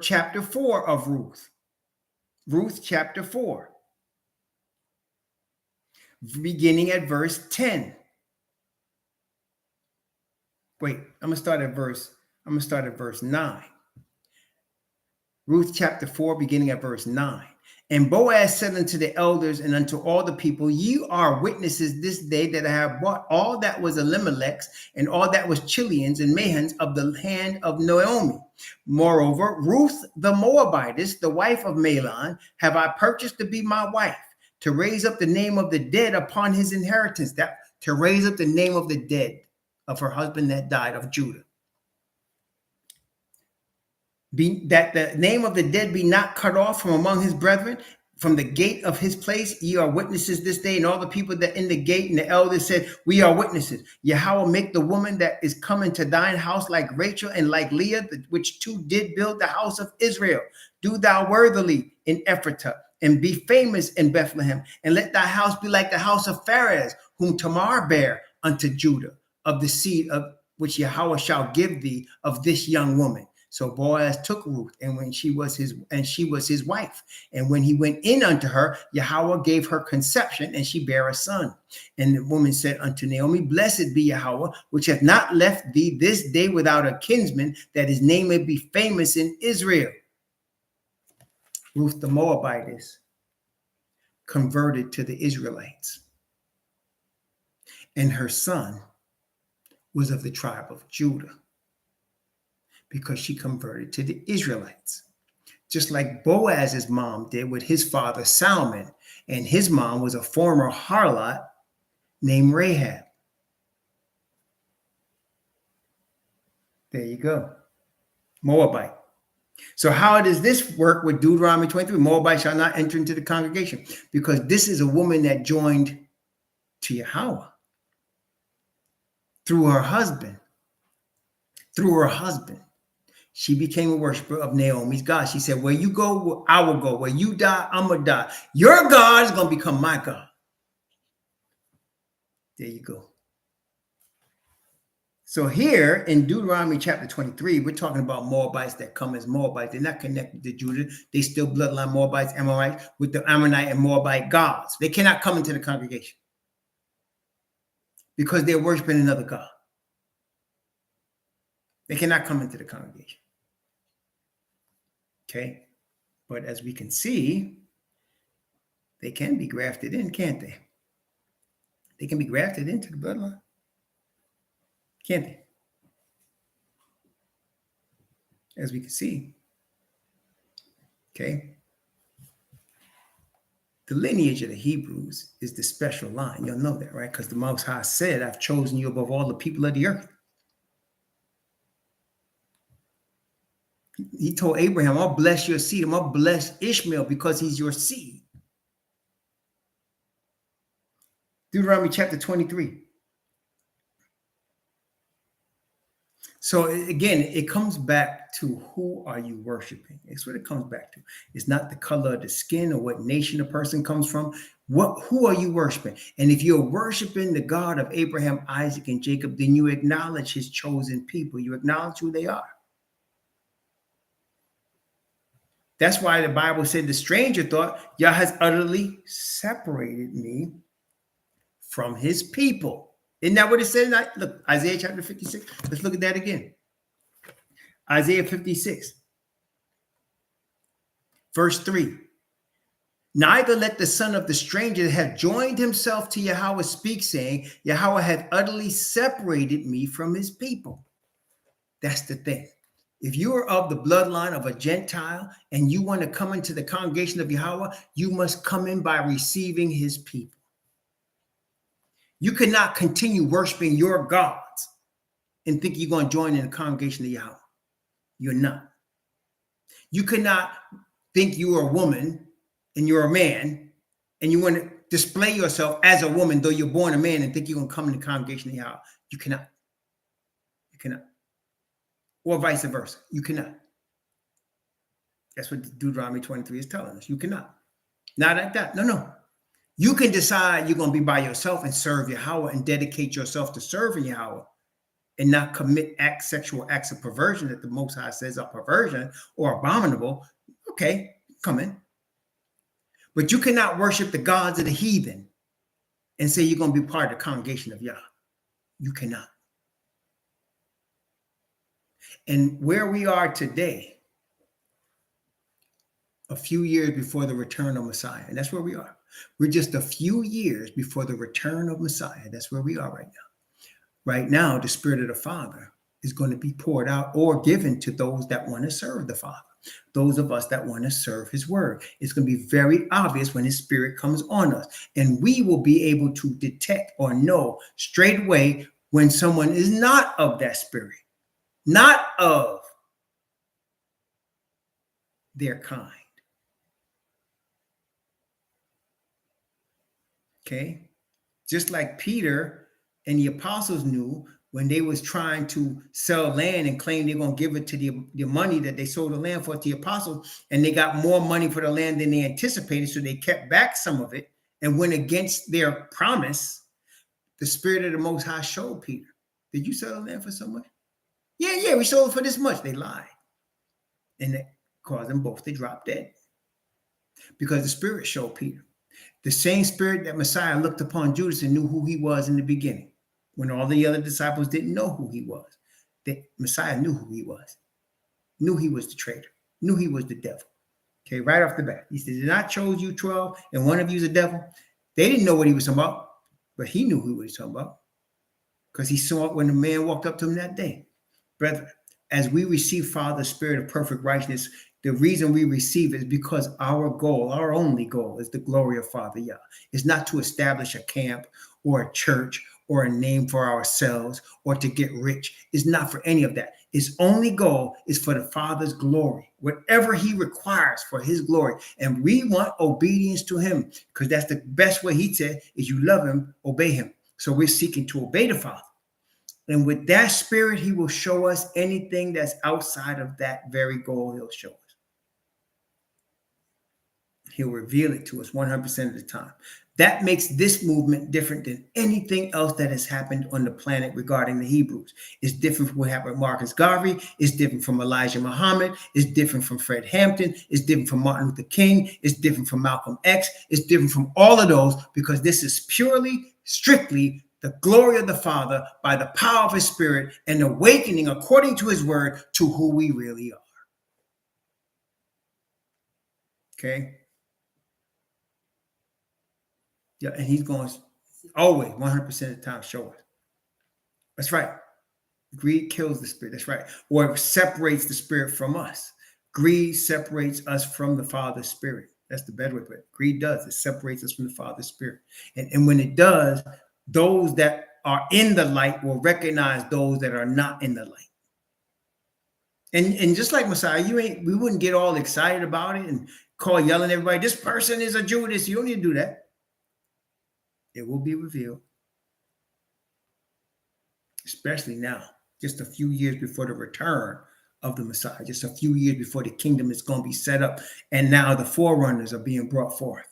Chapter 4 of Ruth. Ruth chapter 4. Beginning at verse 10. Wait, I'm going to start at verse 9. Ruth chapter 4, beginning at verse 9. And Boaz said unto the elders and unto all the people, ye are witnesses this day that I have bought all that was Elimelech's and all that was Chilian's and Mahan's of the hand of Naomi. Moreover, Ruth the Moabitess, the wife of Mahlon, have I purchased to be my wife, to raise up the name of the dead upon his inheritance, that to raise up the name of the dead of her husband that died of Judah. Be that the name of the dead be not cut off from among his brethren, from the gate of his place. Ye are witnesses this day. And all the people that in the gate and the elders said, we are witnesses. Yahweh make the woman that is coming to thine house like Rachel and like Leah, which two did build the house of Israel. Do thou worthily in Ephratah, and be famous in Bethlehem. And let thy house be like the house of Pharez, whom Tamar bare unto Judah, of the seed of which Yahweh shall give thee of this young woman. So Boaz took Ruth, and she was his wife. And when he went in unto her, Yahweh gave her conception, and she bare a son. And the woman said unto Naomi, Blessed be Yahweh, which hath not left thee this day without a kinsman, that his name may be famous in Israel. Ruth the Moabitess converted to the Israelites, and her son was of the tribe of Judah, because she converted to the Israelites. Just like Boaz's mom did with his father Salmon, and his mom was a former harlot named Rahab. There you go. Moabite. So how does this work with Deuteronomy 23? Moabite shall not enter into the congregation, because this is a woman that joined to Yahweh through her husband. Through her husband. She became a worshiper of Naomi's God. She said, where you go, I will go. Where you die, I'm going to die. Your God is going to become my God. There you go. So here in Deuteronomy chapter 23, we're talking about Moabites that come as Moabites. They're not connected to Judah. They still bloodline Moabites, Amorites, with the Ammonite and Moabite gods. They cannot come into the congregation because they're worshiping another God. They cannot come into the congregation. Okay, but as we can see, they can be grafted in, can't they? They can be grafted into the bloodline, can't they? As we can see, okay, the lineage of the Hebrews is the special line. You'll know that, right? Because the Most High said, I've chosen you above all the people of the earth. He told Abraham, I'll bless your seed. I'm going to bless Ishmael because he's your seed. Deuteronomy chapter 23. So again, it comes back to who are you worshiping? It's what it comes back to. It's not the color of the skin or what nation a person comes from. Who are you worshiping? And if you're worshiping the God of Abraham, Isaac, and Jacob, then you acknowledge his chosen people. You acknowledge who they are. That's why the Bible said the stranger thought, Yah has utterly separated me from his people. Isn't that what it said? Look, Isaiah chapter 56. Let's look at that again. Isaiah 56, verse 3. Neither let the son of the stranger have joined himself to Yahweh speak, saying, Yahweh hath utterly separated me from his people. That's the thing. If you are of the bloodline of a Gentile and you want to come into the congregation of Yahweh, you must come in by receiving his people. You cannot continue worshiping your gods and think you're going to join in the congregation of Yahweh. You're not. You cannot think you are a woman and you're a man and you want to display yourself as a woman, though you're born a man, and think you're going to come in the congregation of Yahweh. You cannot. You cannot. Or vice versa. You cannot. That's what Deuteronomy 23 is telling us. You cannot. Not like that. No. You can decide you're going to be by yourself and serve Yahweh and dedicate yourself to serving Yahweh and not commit sexual acts of perversion that the Most High says are perversion or abominable. Okay, come in. But you cannot worship the gods of the heathen and say you're going to be part of the congregation of Yah. You cannot. And where we are today, a few years before the return of Messiah, and that's where we are. We're just a few years before the return of Messiah. That's where we are right now. Right now, the Spirit of the Father is going to be poured out or given to those that want to serve the Father. Those of us that want to serve his word. It's going to be very obvious when his Spirit comes on us. And we will be able to detect or know straight away when someone is not of that Spirit. Not of their kind. Okay? Just like Peter and the apostles knew when they was trying to sell land and claim they're going to give it to the money that they sold the land for to the apostles, and they got more money for the land than they anticipated, so they kept back some of it and went against their promise. The Spirit of the Most High showed Peter, did you sell the land for so much? Yeah, we sold it for this much. They lied. And that caused them both to drop dead. Because the Spirit showed Peter. The same Spirit that Messiah looked upon Judas and knew who he was in the beginning. When all the other disciples didn't know who he was. The Messiah knew who he was. Knew he was the traitor. Knew he was the devil. Okay, right off the bat. He said, did I chose you 12 and one of you is a devil? They didn't know what he was talking about. But he knew who he was talking about. Because he saw it when the man walked up to him that day. Brethren, as we receive Father's Spirit of perfect righteousness, the reason we receive it is because our goal, our only goal, is the glory of Father Yah. It's not to establish a camp or a church or a name for ourselves or to get rich. It's not for any of that. His only goal is for the Father's glory, whatever he requires for his glory. And we want obedience to him because that's the best way. He said is you love him, obey him. So we're seeking to obey the Father. And with that Spirit, he will show us anything that's outside of that very goal. He'll show us. He'll reveal it to us 100% of the time. That makes this movement different than anything else that has happened on the planet regarding the Hebrews. It's different from what happened with Marcus Garvey. It's different from Elijah Muhammad. It's different from Fred Hampton. It's different from Martin Luther King. It's different from Malcolm X. It's different from all of those because this is purely, strictly the glory of the Father by the power of his Spirit and awakening according to his word to who we really are. Okay? Yeah, and he's going to always 100% of the time show us. That's right. Greed kills the Spirit. That's right. Or separates the Spirit from us. Greed separates us from the Father's Spirit. That's the better way to put it. Greed does. It separates us from the Father's Spirit. And when it does, those that are in the light will recognize those that are not in the light. And just like Messiah, we wouldn't get all excited about it and yelling at everybody, this person is a Judas. You don't need to do that. It will be revealed, especially now, just a few years before the return of the Messiah, just a few years before the kingdom is going to be set up. And now the forerunners are being brought forth.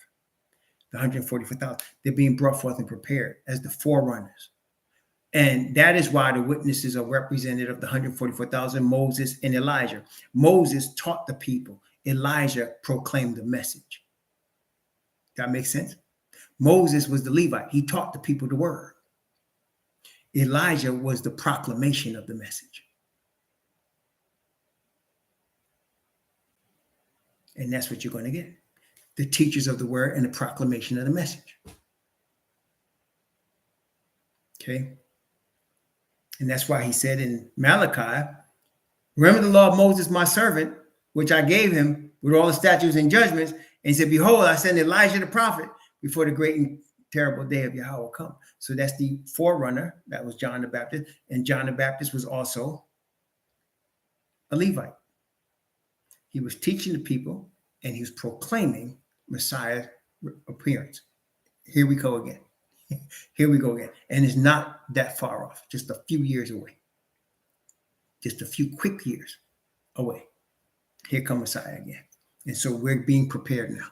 The 144,000, they're being brought forth and prepared as the forerunners. And that is why the witnesses are represented of the 144,000, Moses and Elijah. Moses taught the people. Elijah proclaimed the message. That makes sense? Moses was the Levite. He taught the people the word. Elijah was the proclamation of the message. And that's what you're going to get. The teachers of the word and the proclamation of the message. Okay? And that's why he said in Malachi, remember the law of Moses, my servant, which I gave him with all the statutes and judgments. And he said, behold, I send Elijah the prophet before the great and terrible day of Yahweh come. So that's the forerunner. That was John the Baptist. And John the Baptist was also a Levite. He was teaching the people and he was proclaiming Messiah's appearance. Here we go again. Here we go again. And it's not that far off, just a few years away. Just a few quick years away. Here comes Messiah again. And so we're being prepared now.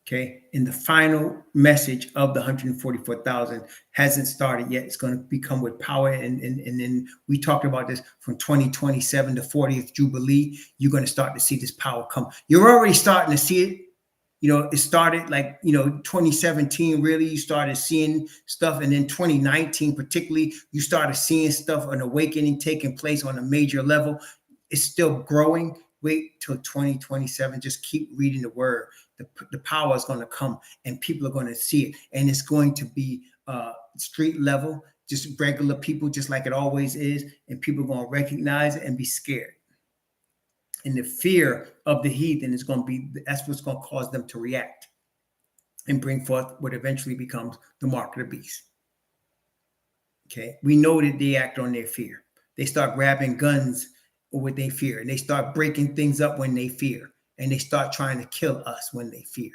Okay, and the final message of the 144,000 hasn't started yet. It's going to become with power. And then we talked about this from 2027 to 40th Jubilee. You're going to start to see this power come. You're already starting to see it. You know, it started like, 2017, really, you started seeing stuff. And then 2019, particularly, you started seeing stuff, an awakening taking place on a major level. It's still growing. Wait till 2027. Just keep reading the word. The power is going to come and people are going to see it. And it's going to be street level, just regular people, just like it always is. And people are going to recognize it and be scared. And the fear of the heathen is going to be, that's what's going to cause them to react and bring forth what eventually becomes the mark of the beast. Okay. We know that they act on their fear. They start grabbing guns or what they fear. And they start breaking things up when they fear. And they start trying to kill us when they fear.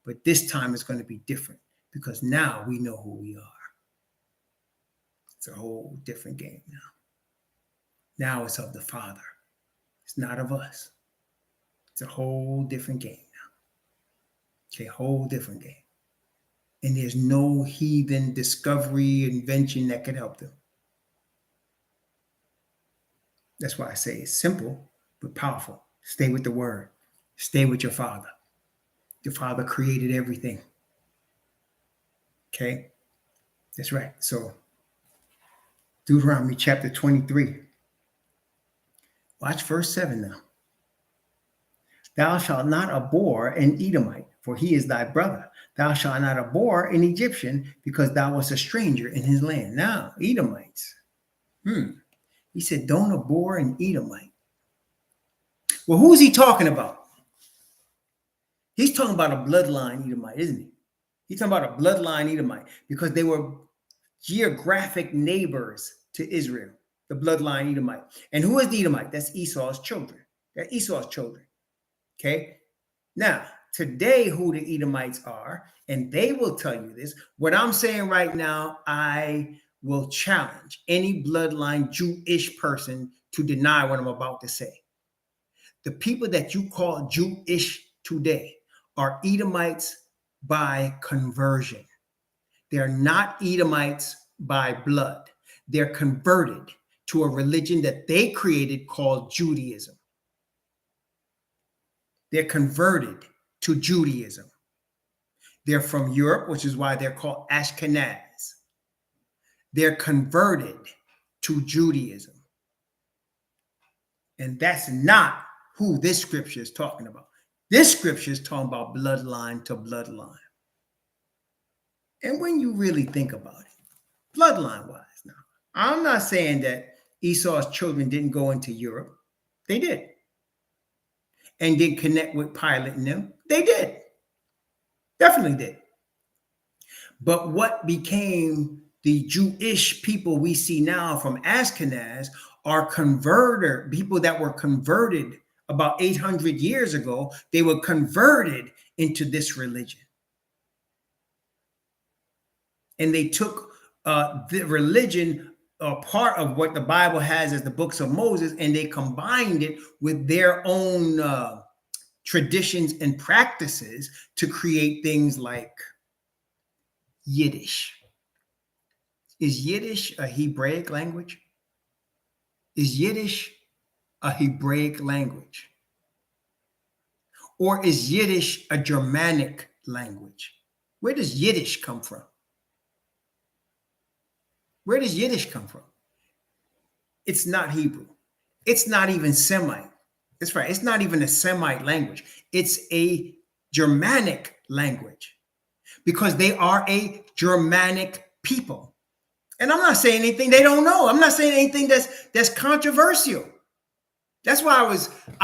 But this time it's going to be different because now we know who we are. It's a whole different game now. Now it's of the Father. It's not of us. It's a whole different game now. Okay, whole different game. And there's no heathen discovery, invention that can help them. That's why I say it's simple, but powerful. Stay with the word. Stay with your Father. Your Father created everything. Okay? That's right. So, Deuteronomy chapter 23. Watch verse 7 now. Thou shalt not abhor an Edomite, for he is thy brother. Thou shalt not abhor an Egyptian, because thou wast a stranger in his land. Now, Edomites. He said, don't abhor an Edomite. Well, who is he talking about? He's talking about a bloodline Edomite, isn't he? He's talking about a bloodline Edomite because they were geographic neighbors to Israel, the bloodline Edomite. And who is the Edomite? That's Esau's children. They're Esau's children. Okay. Now, today, who the Edomites are, and they will tell you this. What I'm saying right now, I will challenge any bloodline Jewish person to deny what I'm about to say. The people that you call Jewish today are Edomites by conversion. They're not Edomites by blood. They're converted to a religion that they created called Judaism. They're converted to Judaism. They're from Europe, which is why they're called Ashkenaz. They're converted to Judaism. And that's not who this scripture is talking about. This scripture is talking about bloodline to bloodline. And when you really think about it, bloodline-wise now, I'm not saying that Esau's children didn't go into Europe. They did. And didn't connect with Pilate and them. They did. Definitely did. But what became the Jewish people we see now from Ashkenaz are people that were converted about 800 years ago. They were converted into this religion. And they took the religion, part of what the Bible has as the books of Moses, and they combined it with their own traditions and practices to create things like Yiddish. Is Yiddish a Hebraic language? Is Yiddish a Hebraic language? Or is Yiddish a Germanic language? Where does Yiddish come from? Where does Yiddish come from? It's not Hebrew. It's not even Semite. That's right. It's not even a Semite language. It's a Germanic language because they are a Germanic people. And I'm not saying anything they don't know. I'm not saying anything that's controversial. That's why I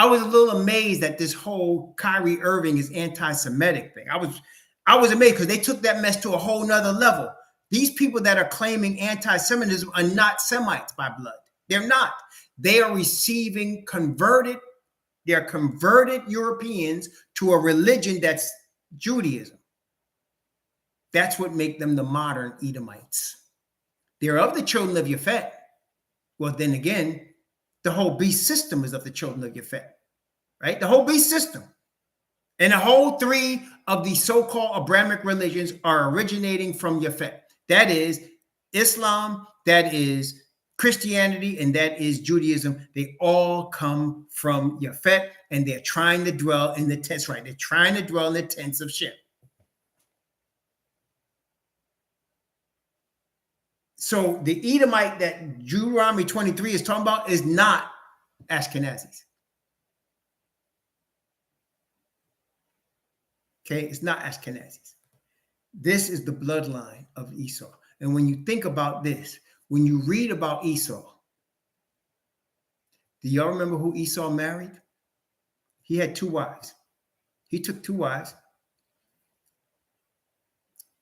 was a little amazed that this whole Kyrie Irving is anti-Semitic thing. I was amazed because they took that mess to a whole nother level. These people that are claiming anti-Semitism are not Semites by blood. They're not. They are receiving converted Europeans to a religion that's Judaism. That's what makes them the modern Edomites. They're of the children of Japhet. Well, then again, the whole beast system is of the children of Japhet, right? The whole beast system. And the whole three of the so-called Abrahamic religions are originating from Japhet. That is Islam, that is Christianity, and that is Judaism. They all come from Japhet, and they're trying to dwell in the tents, right? They're trying to dwell in the tents of Shem. So the Edomite that Deuteronomy 23 is talking about is not Ashkenazis. Okay, it's not Ashkenazis. This is the bloodline of Esau. And when you think about this, when you read about Esau, do y'all remember who Esau married? He had 2 wives. He took 2 wives.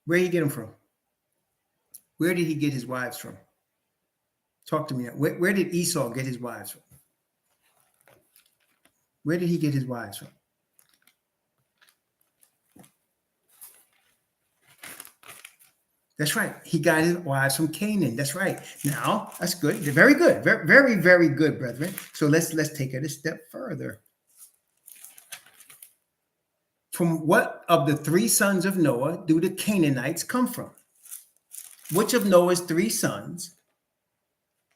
Where did he get them from? Where did he get his wives from? Talk to me now. Where did Esau get his wives from? Where did he get his wives from? That's right. He got his wives from Canaan. That's right. Now, that's good. Very good. Very, very, very good, brethren. So let's take it a step further. From what of the three sons of Noah do the Canaanites come from? Which of Noah's three sons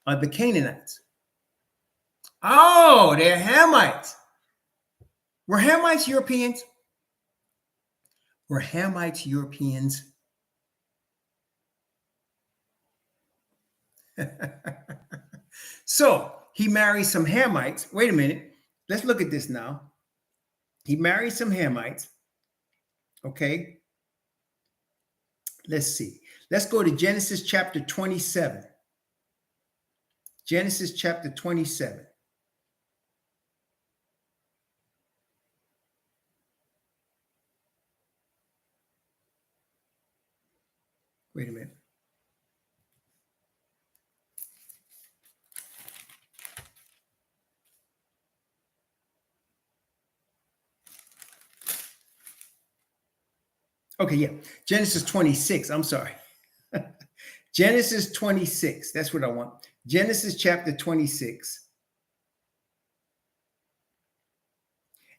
are the Canaanites? Oh, they're Hamites. Were Hamites Europeans? Were Hamites Europeans? So he married some Hamites. Wait a minute. Let's look at this now. He married some Hamites. Okay. Let's see. Let's go to Genesis chapter 27. Genesis chapter 27. Wait a minute. Okay, yeah. Genesis 26. I'm sorry. Genesis 26. That's what I want. Genesis chapter 26.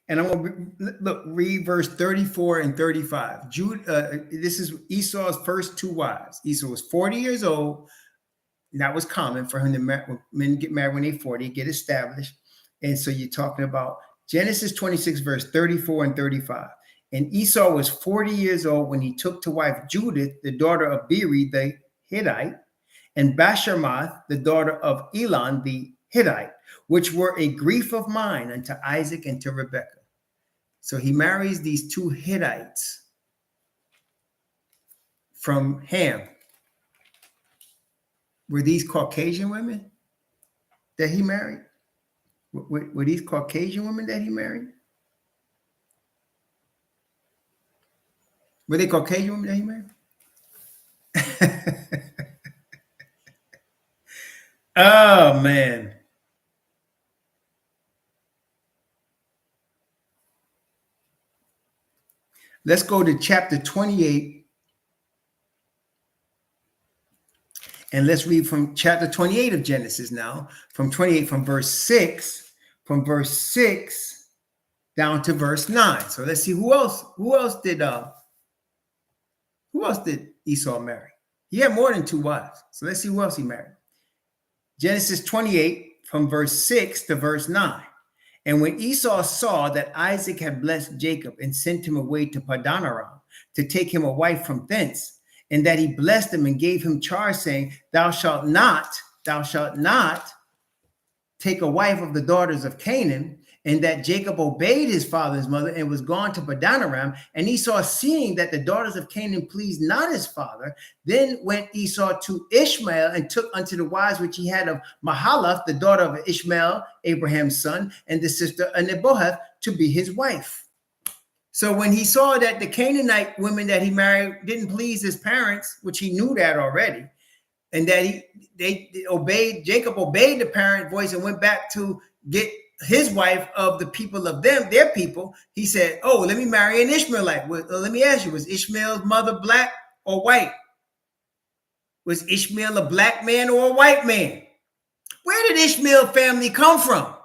And I'm going to read verse 34 and 35. This is Esau's first two wives. Esau was 40 years old. And that was common for him to marry. Men get married when they're 40, get established. And so you're talking about Genesis 26, verse 34 and 35. And Esau was 40 years old when he took to wife Judith, the daughter of Beeri the Hittite, and Bashemath, the daughter of Elon the Hittite, which were a grief of mine unto Isaac and to Rebekah. So he marries these two Hittites from Ham. Were these Caucasian women that he married? Were these Caucasian women that he married? Were they Caucasian women that he married? Oh, man. Let's go to chapter 28. And let's read from chapter 28 of Genesis now, from 28, from verse 6 down to verse 9. So let's see who else did Esau marry? He had more than two wives. So let's see who else he married. Genesis 28 from verse 6 to verse 9. And when Esau saw that Isaac had blessed Jacob and sent him away to Padanaram to take him a wife from thence, and that he blessed him and gave him charge, saying, thou shalt not take a wife of the daughters of Canaan, and that Jacob obeyed his father and his mother and was gone to Padanaram. And Esau, seeing that the daughters of Canaan pleased not his father, then went Esau to Ishmael and took unto the wives which he had of Mahalath, the daughter of Ishmael, Abraham's son, and the sister of Nebaioth, to be his wife. So when he saw that the Canaanite women that he married didn't please his parents, which he knew that already, and that Jacob obeyed the parent voice and went back to get his wife of the people of their people, he said, oh, let me marry an Ishmaelite. Let me ask you, was Ishmael's mother black or white? Was Ishmael a black man or a white man? Where did Ishmael family come from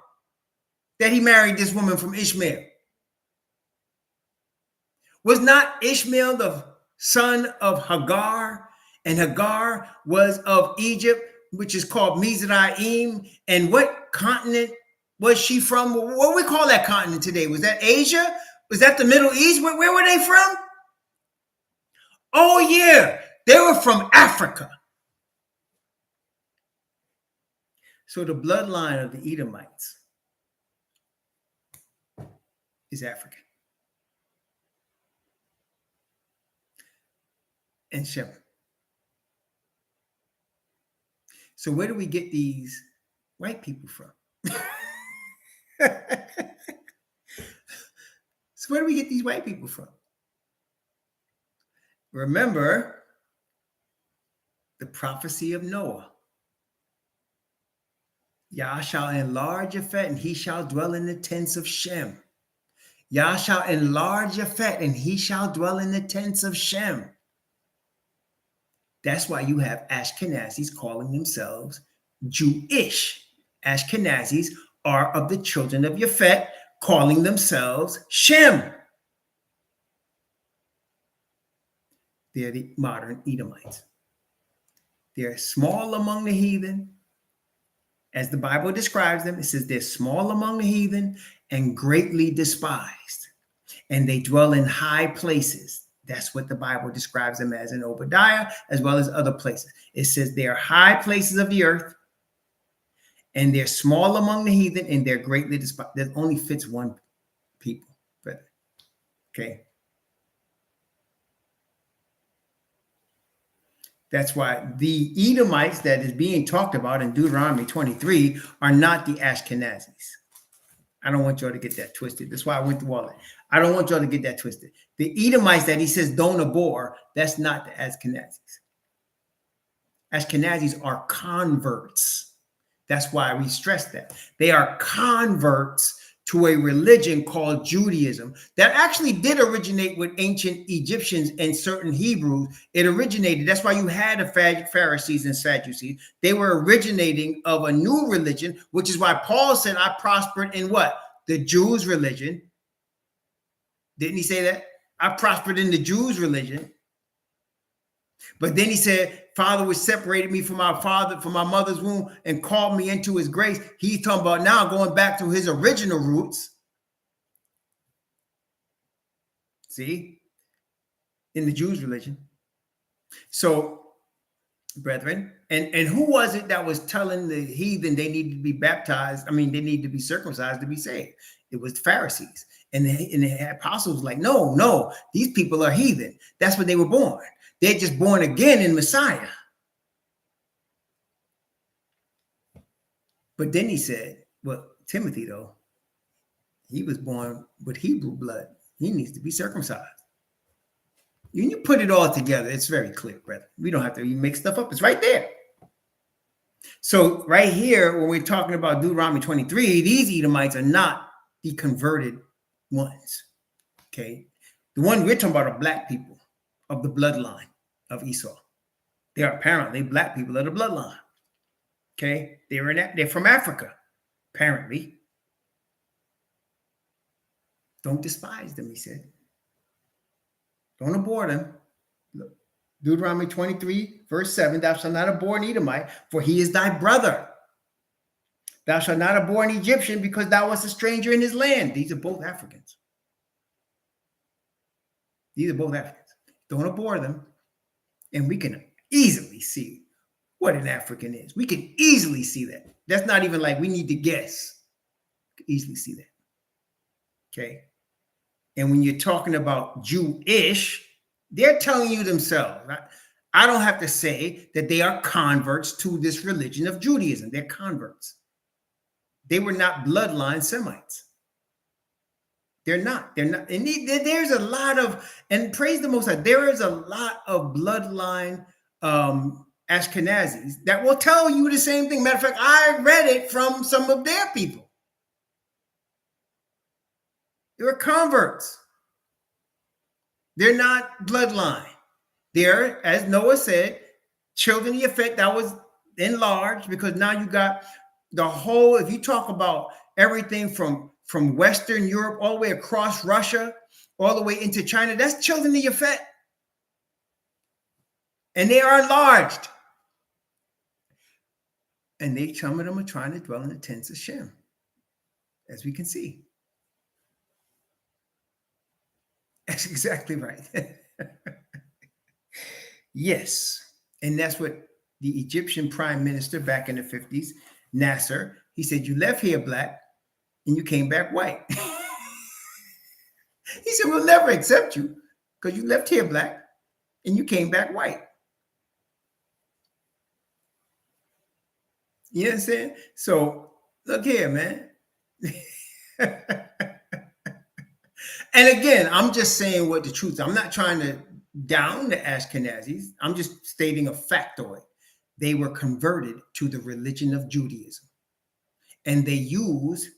that he married this woman from Ishmael? Was not Ishmael the son of Hagar? And Hagar was of Egypt, which is called Mizraim. And what continent was she from? What we call that continent today? Was that Asia? Was that the Middle East? Where were they from? Oh, yeah. They were from Africa. So the bloodline of the Edomites is African. And Shem. So where do we get these white people from? So where do we get these white people from? Remember the prophecy of Noah. Yah shall enlarge Japhet, and he shall dwell in the tents of Shem. Yah shall enlarge Japhet, and he shall dwell in the tents of Shem. That's why you have Ashkenazis calling themselves Jewish. Ashkenazis are of the children of Japhet, calling themselves Shem. They're the modern Edomites. They're small among the heathen. As the Bible describes them, it says they're small among the heathen and greatly despised. And they dwell in high places. That's what the Bible describes them as in Obadiah, as well as other places. It says they are high places of the earth, and they're small among the heathen, and they're greatly despised. That only fits one people, brother. Okay. That's why the Edomites that is being talked about in Deuteronomy 23 are not the Ashkenazis. I don't want y'all to get that twisted. That's why I went through all that. I don't want y'all to get that twisted. The Edomites that he says don't abhor, that's not the Ashkenazis. Ashkenazis are converts. That's why we stress that. They are converts to a religion called Judaism that actually did originate with ancient Egyptians and certain Hebrews. It originated. That's why you had the Pharisees and Sadducees. They were originating of a new religion, which is why Paul said, I prospered in what? The Jews' religion. Didn't he say that? I prospered in the Jews' religion. But then he said, Father which separated me from my father, from my mother's womb, and called me into his grace. He's talking about now going back to his original roots. See? In the Jews' religion. So, brethren, and who was it that was telling the heathen they needed to be baptized? I mean, they need to be circumcised to be saved. It was the Pharisees. And the apostles were like, no, these people are heathen. That's what they were born. They're just born again in Messiah. But then he said, well, Timothy, though, he was born with Hebrew blood. He needs to be circumcised. When you put it all together, it's very clear, brother. We don't have to even make stuff up. It's right there. So right here, when we're talking about Deuteronomy 23, these Edomites are not the converted ones. Okay. The one we're talking about are black people of the bloodline of Esau. They are apparently black people of the bloodline. Okay. They're from Africa, apparently. Don't despise them, he said. Don't abhor them. Look, Deuteronomy 23, verse 7, thou shalt not abhor an Edomite, for he is thy brother. Thou shalt not abhor an Egyptian, because thou wast a stranger in his land. These are both Africans. These are both Africans. Don't abhor them. And we can easily see what an African is. We can easily see that. That's not even like we need to guess. We can easily see that. Okay. And when you're talking about Jewish, they're telling you themselves, right? I don't have to say that they are converts to this religion of Judaism. They're converts. They were not bloodline Semites. They're not. And there's a lot of, and praise the Most High, there is a lot of bloodline Ashkenazis that will tell you the same thing. Matter of fact, I read it from some of their people. They were converts. They're not bloodline. They're, as Noah said, children of Japhet. That was enlarged because now you got the whole, if you talk about everything from Western Europe all the way across Russia, all the way into China, that's children of Japhet. And they are enlarged. And some of them are trying to dwell in the tents of Shem, as we can see. That's exactly right. Yes. And that's what the Egyptian prime minister back in the 50s, Nasser, he said, you left here black and you came back white. He said, we'll never accept you because you left here black and you came back white. You know what I'm saying? So look here, man. And again, I'm just saying what the truth is. I'm not trying to down the Ashkenazis. I'm just stating a factoid. They were converted to the religion of Judaism. And they use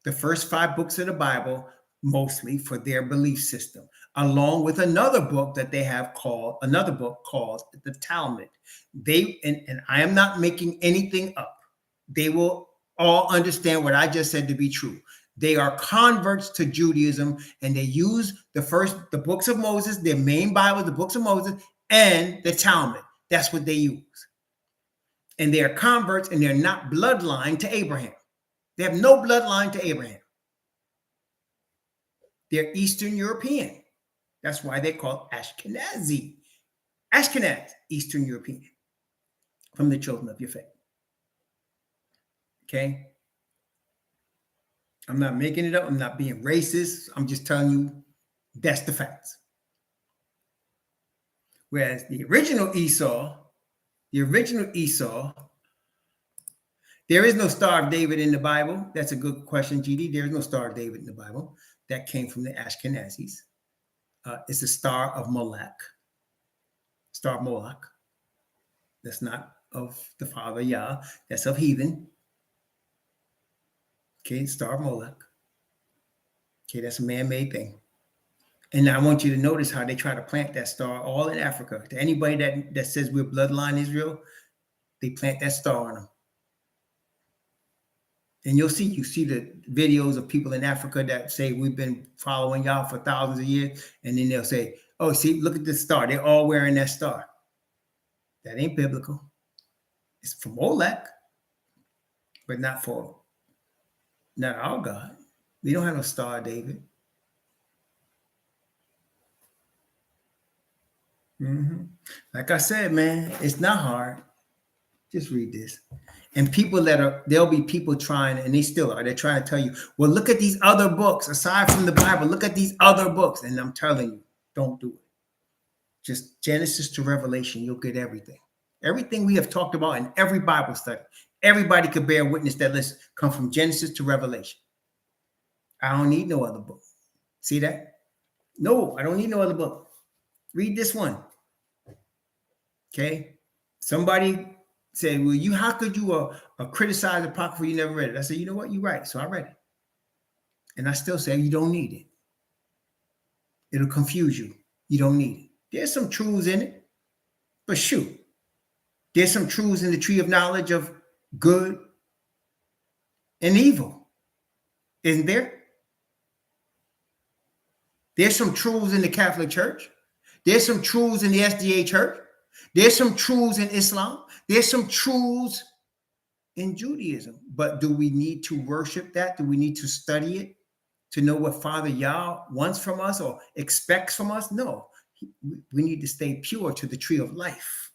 the first 5 books of the Bible mostly for their belief system, along with another book that they have called, the Talmud. And I am not making anything up. They will all understand what I just said to be true. They are converts to Judaism, and they use the books of Moses, their main Bible, the books of Moses, and the Talmud. That's what they use. And they are converts, and they're not bloodline to Abraham. They have no bloodline to Abraham. They're Eastern European. That's why they're called Ashkenazi. Ashkenaz, Eastern European, from the children of your faith. Okay? I'm not making it up. I'm not being racist. I'm just telling you that's the facts. Whereas the original Esau, there is no Star of David in the Bible. That's a good question, GD. There is no Star of David in the Bible. That came from the Ashkenazis. It's a Star of Moloch. Star of Moloch. That's not of the Father Yah. That's of heathen. Okay, Star of Moloch. Okay, that's a man-made thing. And I want you to notice how they try to plant that star all in Africa. To anybody that says we're bloodline Israel, they plant that star on them. And you see the videos of people in Africa that say we've been following y'all for thousands of years. And then they'll say, oh, see, look at this star. They're all wearing that star. That ain't biblical. It's for Molech, but not our God. We don't have no Star of David. Like I said, man, it's not hard. Just read this. And there'll be people trying, and they still are, they're trying to tell you, well, look at these other books aside from the Bible. Look at these other books. And I'm telling you, don't do it. Just Genesis to Revelation, you'll get everything. Everything we have talked about in every Bible study. Everybody could bear witness that list come from Genesis to Revelation. I don't need no other book. See that? No, I don't need no other book. Read this one. Okay? Somebody said, well, how could you criticize Apocrypha? You never read it. I said, you know what? You're right. So I read it. And I still say you don't need it. It'll confuse you. You don't need it. There's some truths in it, but shoot. There's some truths in the tree of knowledge of good and evil. Isn't there? There's some truths in the Catholic Church. There's some truths in the SDA Church. There's some truths in Islam. There's some truths in Judaism. But do we need to worship that? Do we need to study it to know what Father Yah wants from us or expects from us? No. We need to stay pure to the tree of life.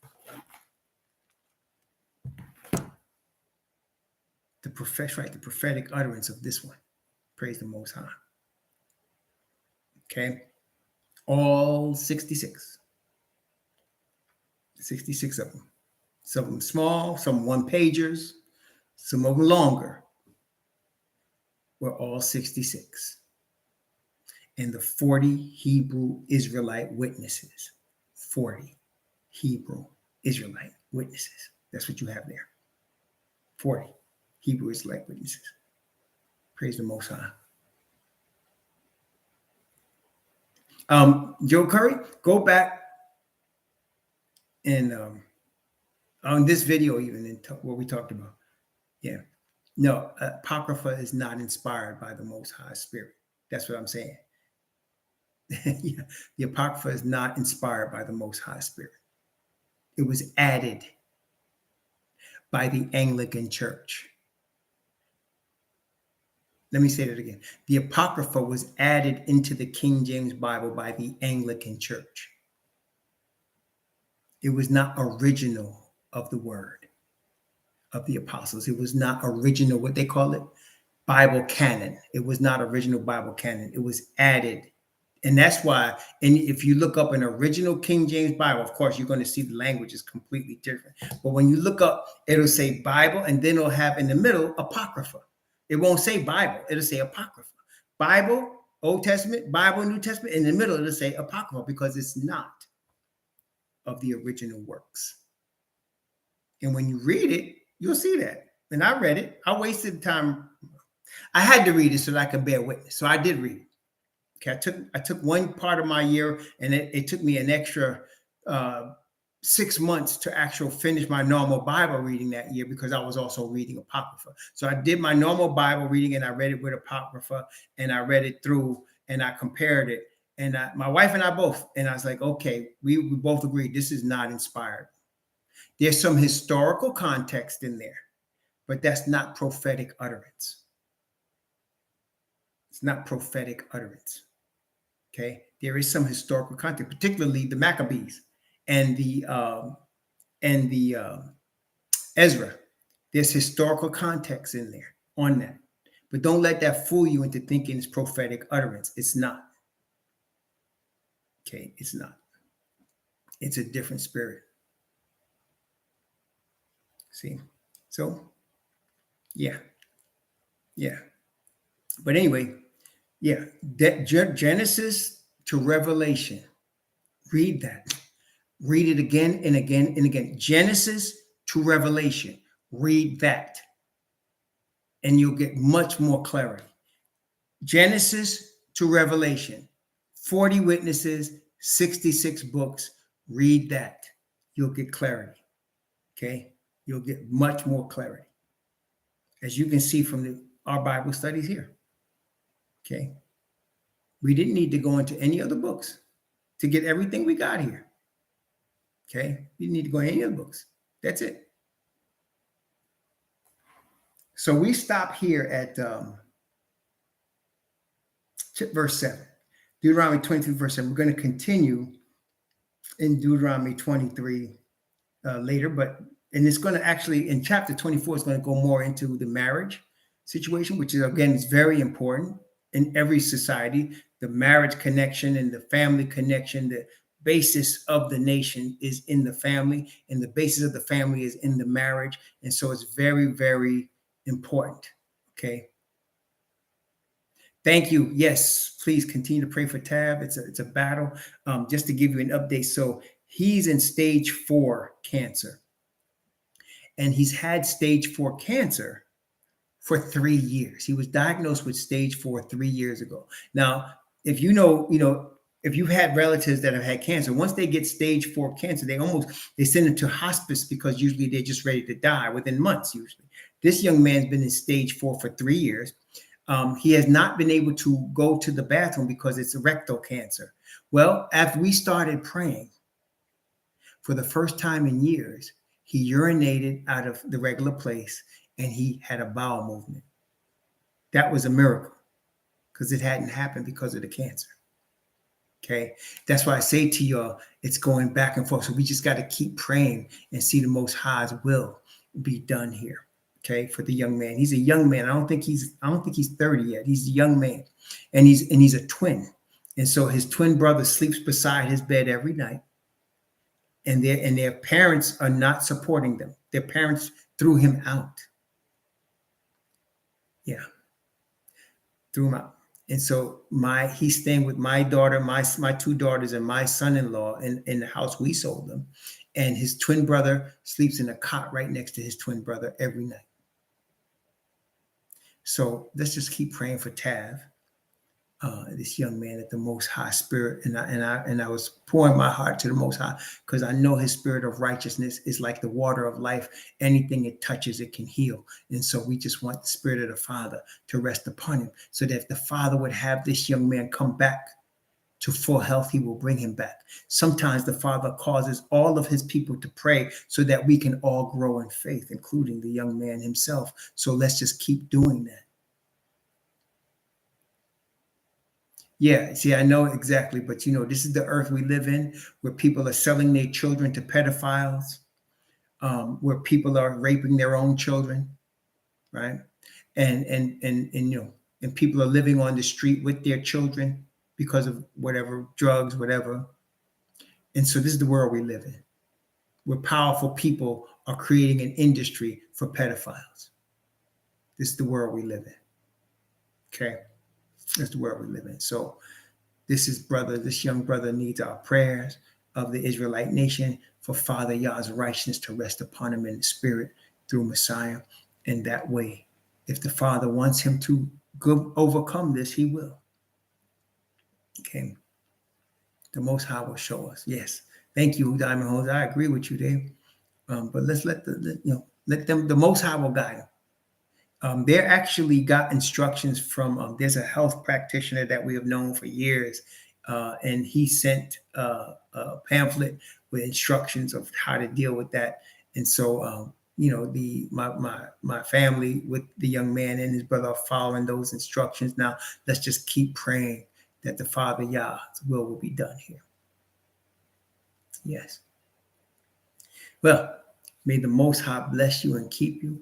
The prophetic utterance of this one. Praise the Most High. Okay. All 66. 66 of them. Some of them small, some one-pagers, some of them longer. We're all 66. And the 40 Hebrew Israelite witnesses. 40 Hebrew Israelite witnesses. That's what you have there. 40 Hebrew Israelite witnesses. Praise the Most High. Joe Curry, go back and on this video, even in what we talked about. Yeah. No, Apocrypha is not inspired by the Most High Spirit. That's what I'm saying. Yeah, the Apocrypha is not inspired by the Most High Spirit. It was added by the Anglican Church. Let me say that again. The Apocrypha was added into the King James Bible by the Anglican Church. It was not original of the word of the apostles. It was not original, what they call it, Bible canon. It was not original Bible canon. It was added. And that's why, and if you look up an original King James Bible, of course, you're going to see the language is completely different. But when you look up, it'll say Bible, and then it'll have in the middle Apocrypha. It won't say Bible. It'll say Apocrypha. Bible, Old Testament, Bible, New Testament. In the middle, it'll say Apocrypha because it's not of the original works. And when you read it, you'll see that. And I read it. I wasted time. I had to read it so that I could bear witness. So I did read it. Okay, I took one part of my year, and it took me an extra 6 months to actually finish my normal Bible reading that year, because I was also reading Apocrypha. So I did my normal Bible reading, and I read it with Apocrypha, and I read it through, and I compared it. And my wife and I both, and I was like, okay, we both agreed this is not inspired. There's some historical context in there, but that's not prophetic utterance. It's not prophetic utterance. Okay, there is some historical context, particularly the Maccabees and the Ezra. There's historical context in there on that, but don't let that fool you into thinking it's prophetic utterance. It's not. Okay, it's not. It's a different spirit. See, so yeah. But anyway, yeah, that Genesis to Revelation. Read that. Read it again and again and again. Genesis to Revelation. Read that. And you'll get much more clarity. Genesis to Revelation. 40 witnesses, 66 books. Read that. You'll get clarity. Okay? You'll get much more clarity, as you can see from our Bible studies here. Okay? We didn't need to go into any other books to get everything we got here. Okay? You need to go into any other books. That's it. So we stop here at verse 7. Deuteronomy 22, verse 7. We're going to continue in Deuteronomy 23 later, and it's going to actually, in chapter 24, it's going to go more into the marriage situation, which is, again, is very important in every society. The marriage connection and the family connection, the basis of the nation is in the family, and the basis of the family is in the marriage. And so it's very, very important. Okay. Thank you. Yes, please continue to pray for Tab. It's a battle. Just to give you an update. So he's in stage 4 cancer. And he's had stage 4 cancer for 3 years. He was diagnosed with stage 4 3 years ago. Now, if if you've had relatives that have had cancer, once they get stage 4 cancer, they send them to hospice, because usually they're just ready to die within months, usually. This young man's been in stage 4 for 3 years. He has not been able to go to the bathroom because it's rectal cancer. Well, after we started praying, for the first time in years, he urinated out of the regular place, and he had a bowel movement. That was a miracle, because it hadn't happened because of the cancer. Okay, that's why I say to y'all, it's going back and forth. So we just got to keep praying and see the Most High's will be done here. Okay, for the young man. He's a young man. I don't think he's 30 yet. He's a young man, and he's a twin. And so his twin brother sleeps beside his bed every night. And their parents are not supporting them. Their parents threw him out. Yeah. Threw him out. And so he's staying with my daughter, my 2 daughters, and my son-in-law in the house we sold them. And his twin brother sleeps in a cot right next to his twin brother every night. So let's just keep praying for Tav, this young man, at the Most High Spirit. And I was pouring my heart to the Most High, because I know his spirit of righteousness is like the water of life. Anything it touches, it can heal. And so we just want the Spirit of the Father to rest upon him, so that if the Father would have this young man come back to full health, he will bring him back. Sometimes the Father causes all of his people to pray so that we can all grow in faith, including the young man himself. So let's just keep doing that. Yeah, see, I know exactly, but this is the earth we live in, where people are selling their children to pedophiles, where people are raping their own children, right? And people are living on the street with their children because of whatever, drugs, whatever. And so this is the world we live in, where powerful people are creating an industry for pedophiles. This is the world we live in. Okay. That's the world we live in. So this young brother needs our prayers of the Israelite nation, for Father Yah's righteousness to rest upon him in the spirit through Messiah. in that way. If the Father wants him to overcome this, he will. Okay. The Most High will show us. Yes. Thank you, Diamond Hose. I agree with you there. But let's let the Most High will guide them. They actually got instructions from, there's a health practitioner that we have known for years, and he sent a pamphlet with instructions of how to deal with that. And so, my family with the young man and his brother are following those instructions. Now, let's just keep praying that the Father Yah's will be done here. Yes. Well, may the Most High bless you and keep you.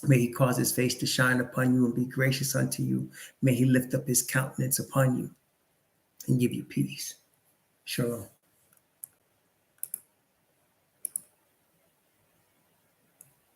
May he cause his face to shine upon you and be gracious unto you. May he lift up his countenance upon you and give you peace. Shalom.